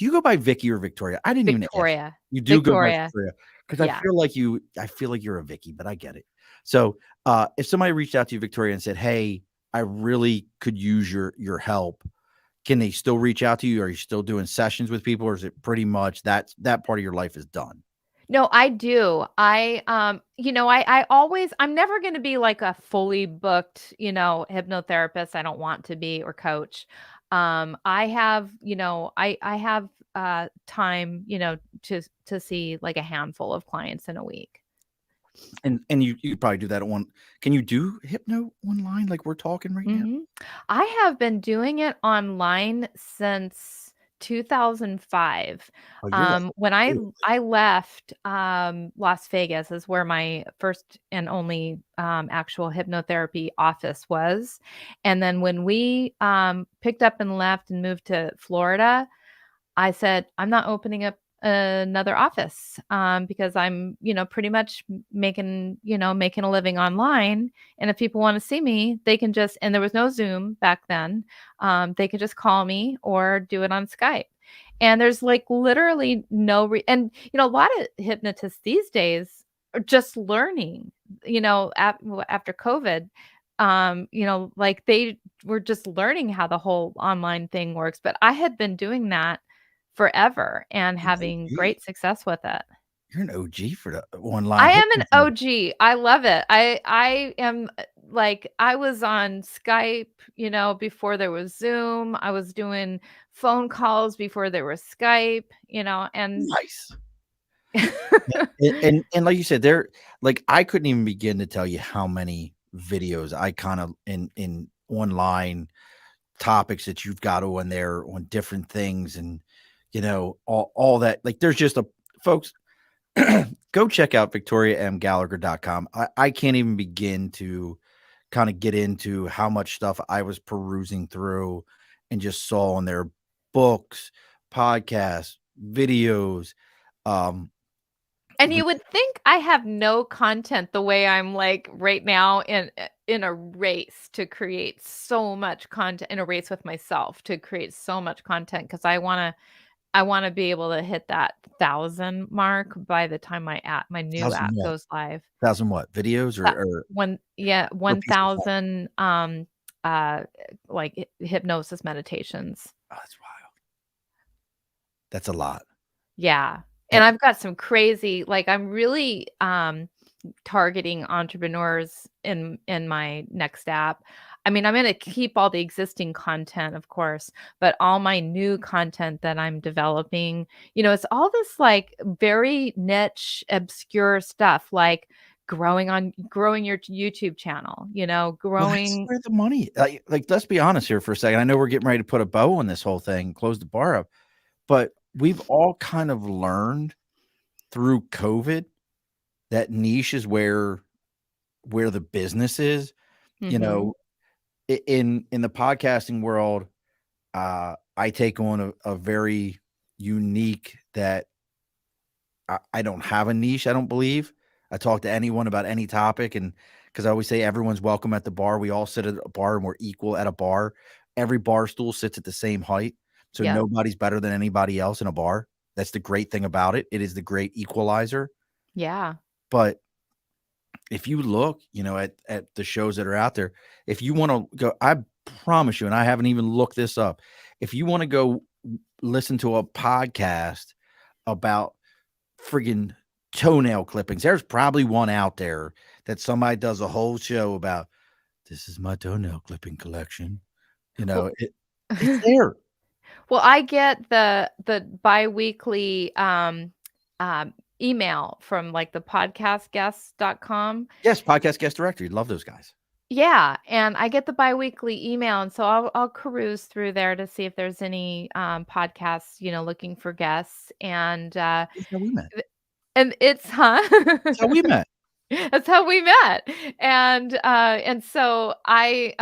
Speaker 1: you go by Vicky or Victoria?" I didn't even ask.
Speaker 2: Victoria.
Speaker 1: You do go by
Speaker 2: Victoria.
Speaker 1: Victoria because
Speaker 2: Yeah.
Speaker 1: I feel like you're a Vicky, but I get it. So, if somebody reached out to you, Victoria, and said, "Hey, I really could use your help," can they still reach out to you? Are you still doing sessions with people, or is it pretty much that part of your life is done?
Speaker 2: No, I do. I'm never going to be like a fully booked, hypnotherapist. I don't want to be or coach. I have, I have time, to see like a handful of clients in a week.
Speaker 1: And you probably do that on. Can you do hypno online like we're talking right now?
Speaker 2: Mhm. I have been doing it online since 2005.
Speaker 1: Oh, you're like
Speaker 2: When I
Speaker 1: old.
Speaker 2: I left, Las Vegas is where my first and only, actual hypnotherapy office was, and then when we, picked up and left and moved to Florida, I said, "I'm not opening up another office, because I'm, pretty much making a living online, and if people wanna see me, they can just" and there was no Zoom back then, "they could just call me or do it on Skype." And there's, like, literally no re and, a lot of hypnotists these days are just learning, after COVID, like, they were just learning how the whole online thing works, but I had been doing that forever and
Speaker 1: You're an
Speaker 2: having
Speaker 1: OG.
Speaker 2: great success with it.
Speaker 1: You're an OG for the online
Speaker 2: I am an
Speaker 1: hypno.
Speaker 2: OG. I love it. I am like I was on Skype, before there was Zoom. I was doing phone calls before there was Skype, and
Speaker 1: Nice. And like you said, like I couldn't even begin to tell you how many videos I kind of in online topics that you've got on there on different things and all that. Like there's just a folks go check out victoriamgallagher.com. I can't even begin to kind of get into how much stuff I was perusing through and just saw on their books, podcasts, videos. Um,
Speaker 2: And you would think I have no content the way I'm like right now in a race to create so much content in a race with myself to create so much content because I wanna be able to hit that 1,000 mark by the time my new
Speaker 1: thousand
Speaker 2: app
Speaker 1: what?
Speaker 2: goes live.
Speaker 1: Thousand what? Videos
Speaker 2: That
Speaker 1: or
Speaker 2: one yeah,
Speaker 1: or piece of content?
Speaker 2: 1,000, uh, like, hypnosis meditations.
Speaker 1: Oh, that's wild. That's a lot.
Speaker 2: Yeah,
Speaker 1: Eh,
Speaker 2: and I've got some crazy like, I'm really, targeting entrepreneurs in my next app. I mean, I'm gonna keep all the existing content, of course, but all my new content that I'm developing, it's all this like very niche, obscure stuff like growing your YouTube channel,
Speaker 1: well, that's
Speaker 2: growing
Speaker 1: where the money like, let's be honest here for a second. I know we're getting ready to put a bow on this whole thing, close the bar up, but we've all kind of learned through COVID that niche is where the business is, you
Speaker 2: Mhm.
Speaker 1: know, in the podcasting world, I take on a very unique that I don't have a niche, I don't believe. I talk to anyone about any topic, and because I always say everyone's welcome at the bar. We all sit at a bar and we're equal at a bar. Every bar stool sits at the same height, so
Speaker 2: Yep.
Speaker 1: nobody's better than anybody else in a bar. That's the great thing about it. It is the great equalizer.
Speaker 2: Yeah.
Speaker 1: But if you look, at the shows that are out there, if you want to go, I promise you, and I haven't even looked this up. If you want to go listen to a podcast about friggin' toenail clippings, there's probably one out there that somebody does a whole show about. This is my toenail clipping collection.
Speaker 2: Well
Speaker 1: It's there.
Speaker 2: Well, I get the biweekly, email from, like, the podcastguests.com.
Speaker 1: Yes, podcast guest directory. Love those guys.
Speaker 2: Yeah, and I get the biweekly email, and so I'll peruse through there to see if there's any, podcasts, looking for guests,
Speaker 1: That's how we met.
Speaker 2: and it's huh?
Speaker 1: That's how we met.
Speaker 2: That's how we met, and so I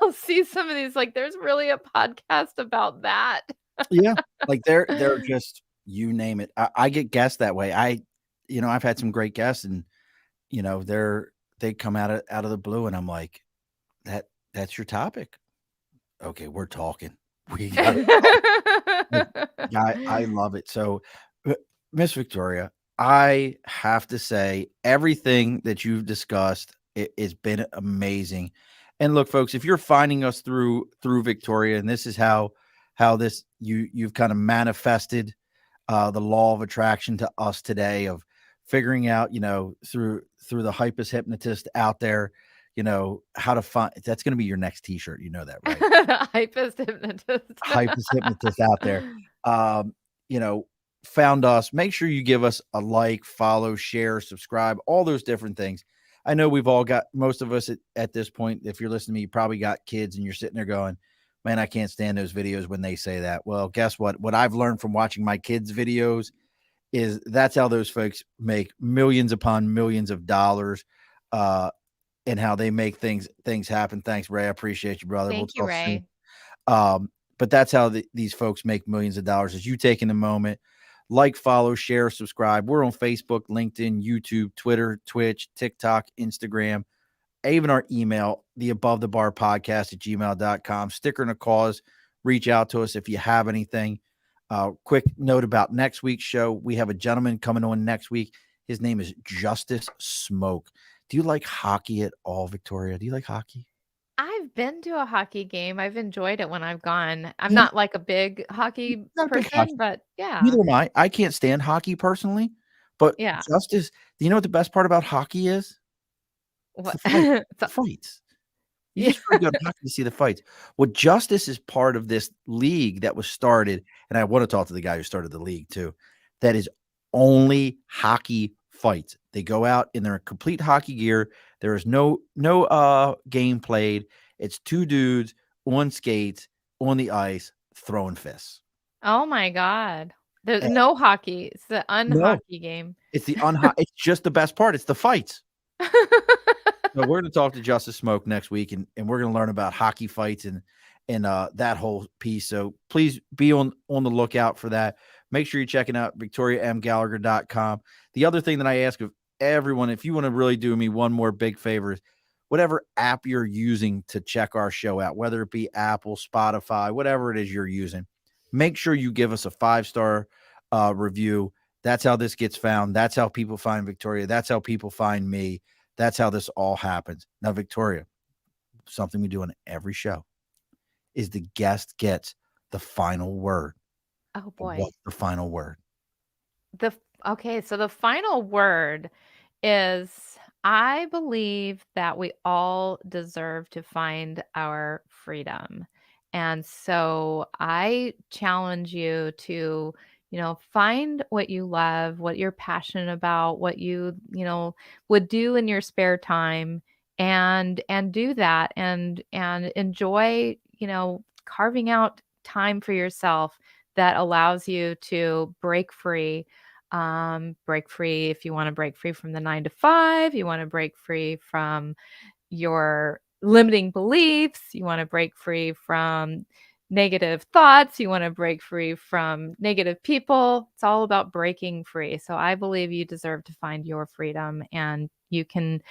Speaker 2: I'll see some of these, like, there's really a podcast about that.
Speaker 1: Yeah, like they're just you name it. I get guests that way. I've had some great guests, and they come out of the blue, and I'm like, that's your topic. Okay, we're talking. We got I love it. So, Miss Victoria, I have to say everything that you've discussed it's been amazing. And look, folks, if you're finding us through Victoria, and this is how this you've kind of manifested the law of attraction to us today of figuring out, through the hypnotist out there, how to find that's going to be your next t-shirt. You know that, right?
Speaker 2: Hypnotist.
Speaker 1: Hypnotist out there. Um, found us. Make sure you give us a like, follow, share, subscribe, all those different things. I know we've all got, most of us at this point, if you're listening to me, you probably got kids and you're sitting there going, man, I can't stand those videos when they say that. Well, guess what? What I've learned from watching my kids' videos is that's how those folks make millions upon millions of dollars, and how they make things happen. Thanks, Ray. I appreciate you, brother.
Speaker 2: Thank you, Ray.
Speaker 1: But that's how these folks make millions of dollars, is you taking a moment, like, follow, share, subscribe. We're on Facebook, LinkedIn, YouTube, Twitter, Twitch, TikTok, Instagram, even our email, theabovethebarpodcast@gmail.com. Sticker and a cause. Reach out to us if you have anything. Quick note about next week's show. We have a gentleman coming on next week. His name is Justice Smoke. Do you like hockey at all, Victoria? Do you like hockey?
Speaker 2: I've been to a hockey game. I've enjoyed it when I've gone. I'm
Speaker 1: Yeah.
Speaker 2: not like a big hockey
Speaker 1: Not a big
Speaker 2: person,
Speaker 1: hockey.
Speaker 2: but yeah.
Speaker 1: Neither am I. I can't stand hockey personally, but
Speaker 2: Yeah.
Speaker 1: Justice, do you know what the best part about hockey is?
Speaker 2: What?
Speaker 1: It's the fight.
Speaker 2: So-
Speaker 1: The fights. You
Speaker 2: Yeah.
Speaker 1: just really go to hockey to see the fights. Well, Justice is part of this league that was started, and I want to talk to the guy who started the league too, that is only hockey fights. They go out in their complete hockey gear. There is no game played. It's two dudes on skates on the ice throwing fists.
Speaker 2: Oh my God. There's
Speaker 1: And
Speaker 2: no hockey. It's the
Speaker 1: no,
Speaker 2: unhockey game.
Speaker 1: it's the it's just the best part. It's the fights. So we're going to talk to Justice Smoke next week, and we're going to learn about hockey fights and that whole piece. So please be on the lookout for that. Make sure you're checking out VictoriaMGallagher.com. The other thing that I ask of everyone, if you want to really do me one more big favor, is whatever app you're using to check our show out, whether it be Apple, Spotify, whatever it is you're using, make sure you give us a 5-star review. That's how this gets found. That's how people find Victoria. That's how people find me. That's how this all happens. Now, Victoria, something we do on every show is the guest gets the final word.
Speaker 2: Oh boy.
Speaker 1: What's the final word?
Speaker 2: Okay, so the final word is, I believe that we all deserve to find our freedom. And so I challenge you to, find what you love, what you're passionate about, what you would do in your spare time, and do that, and enjoy, carving out time for yourself that allows you to break free. Break free if you want to break free from the 9 to 5, you want to break free from your limiting beliefs, you want to break free from negative thoughts, you want to break free from negative people. It's all about breaking free. So I believe you deserve to find your freedom, and you can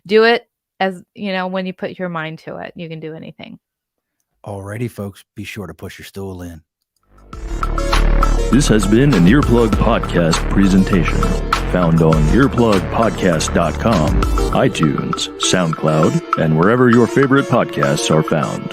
Speaker 2: do it when you put your mind to it. You can do anything.
Speaker 1: Alrighty, folks, be sure to push your stool in.
Speaker 5: This has been an Earplug Podcast presentation, found on earplugpodcast.com, iTunes, SoundCloud, and wherever your favorite podcasts are found.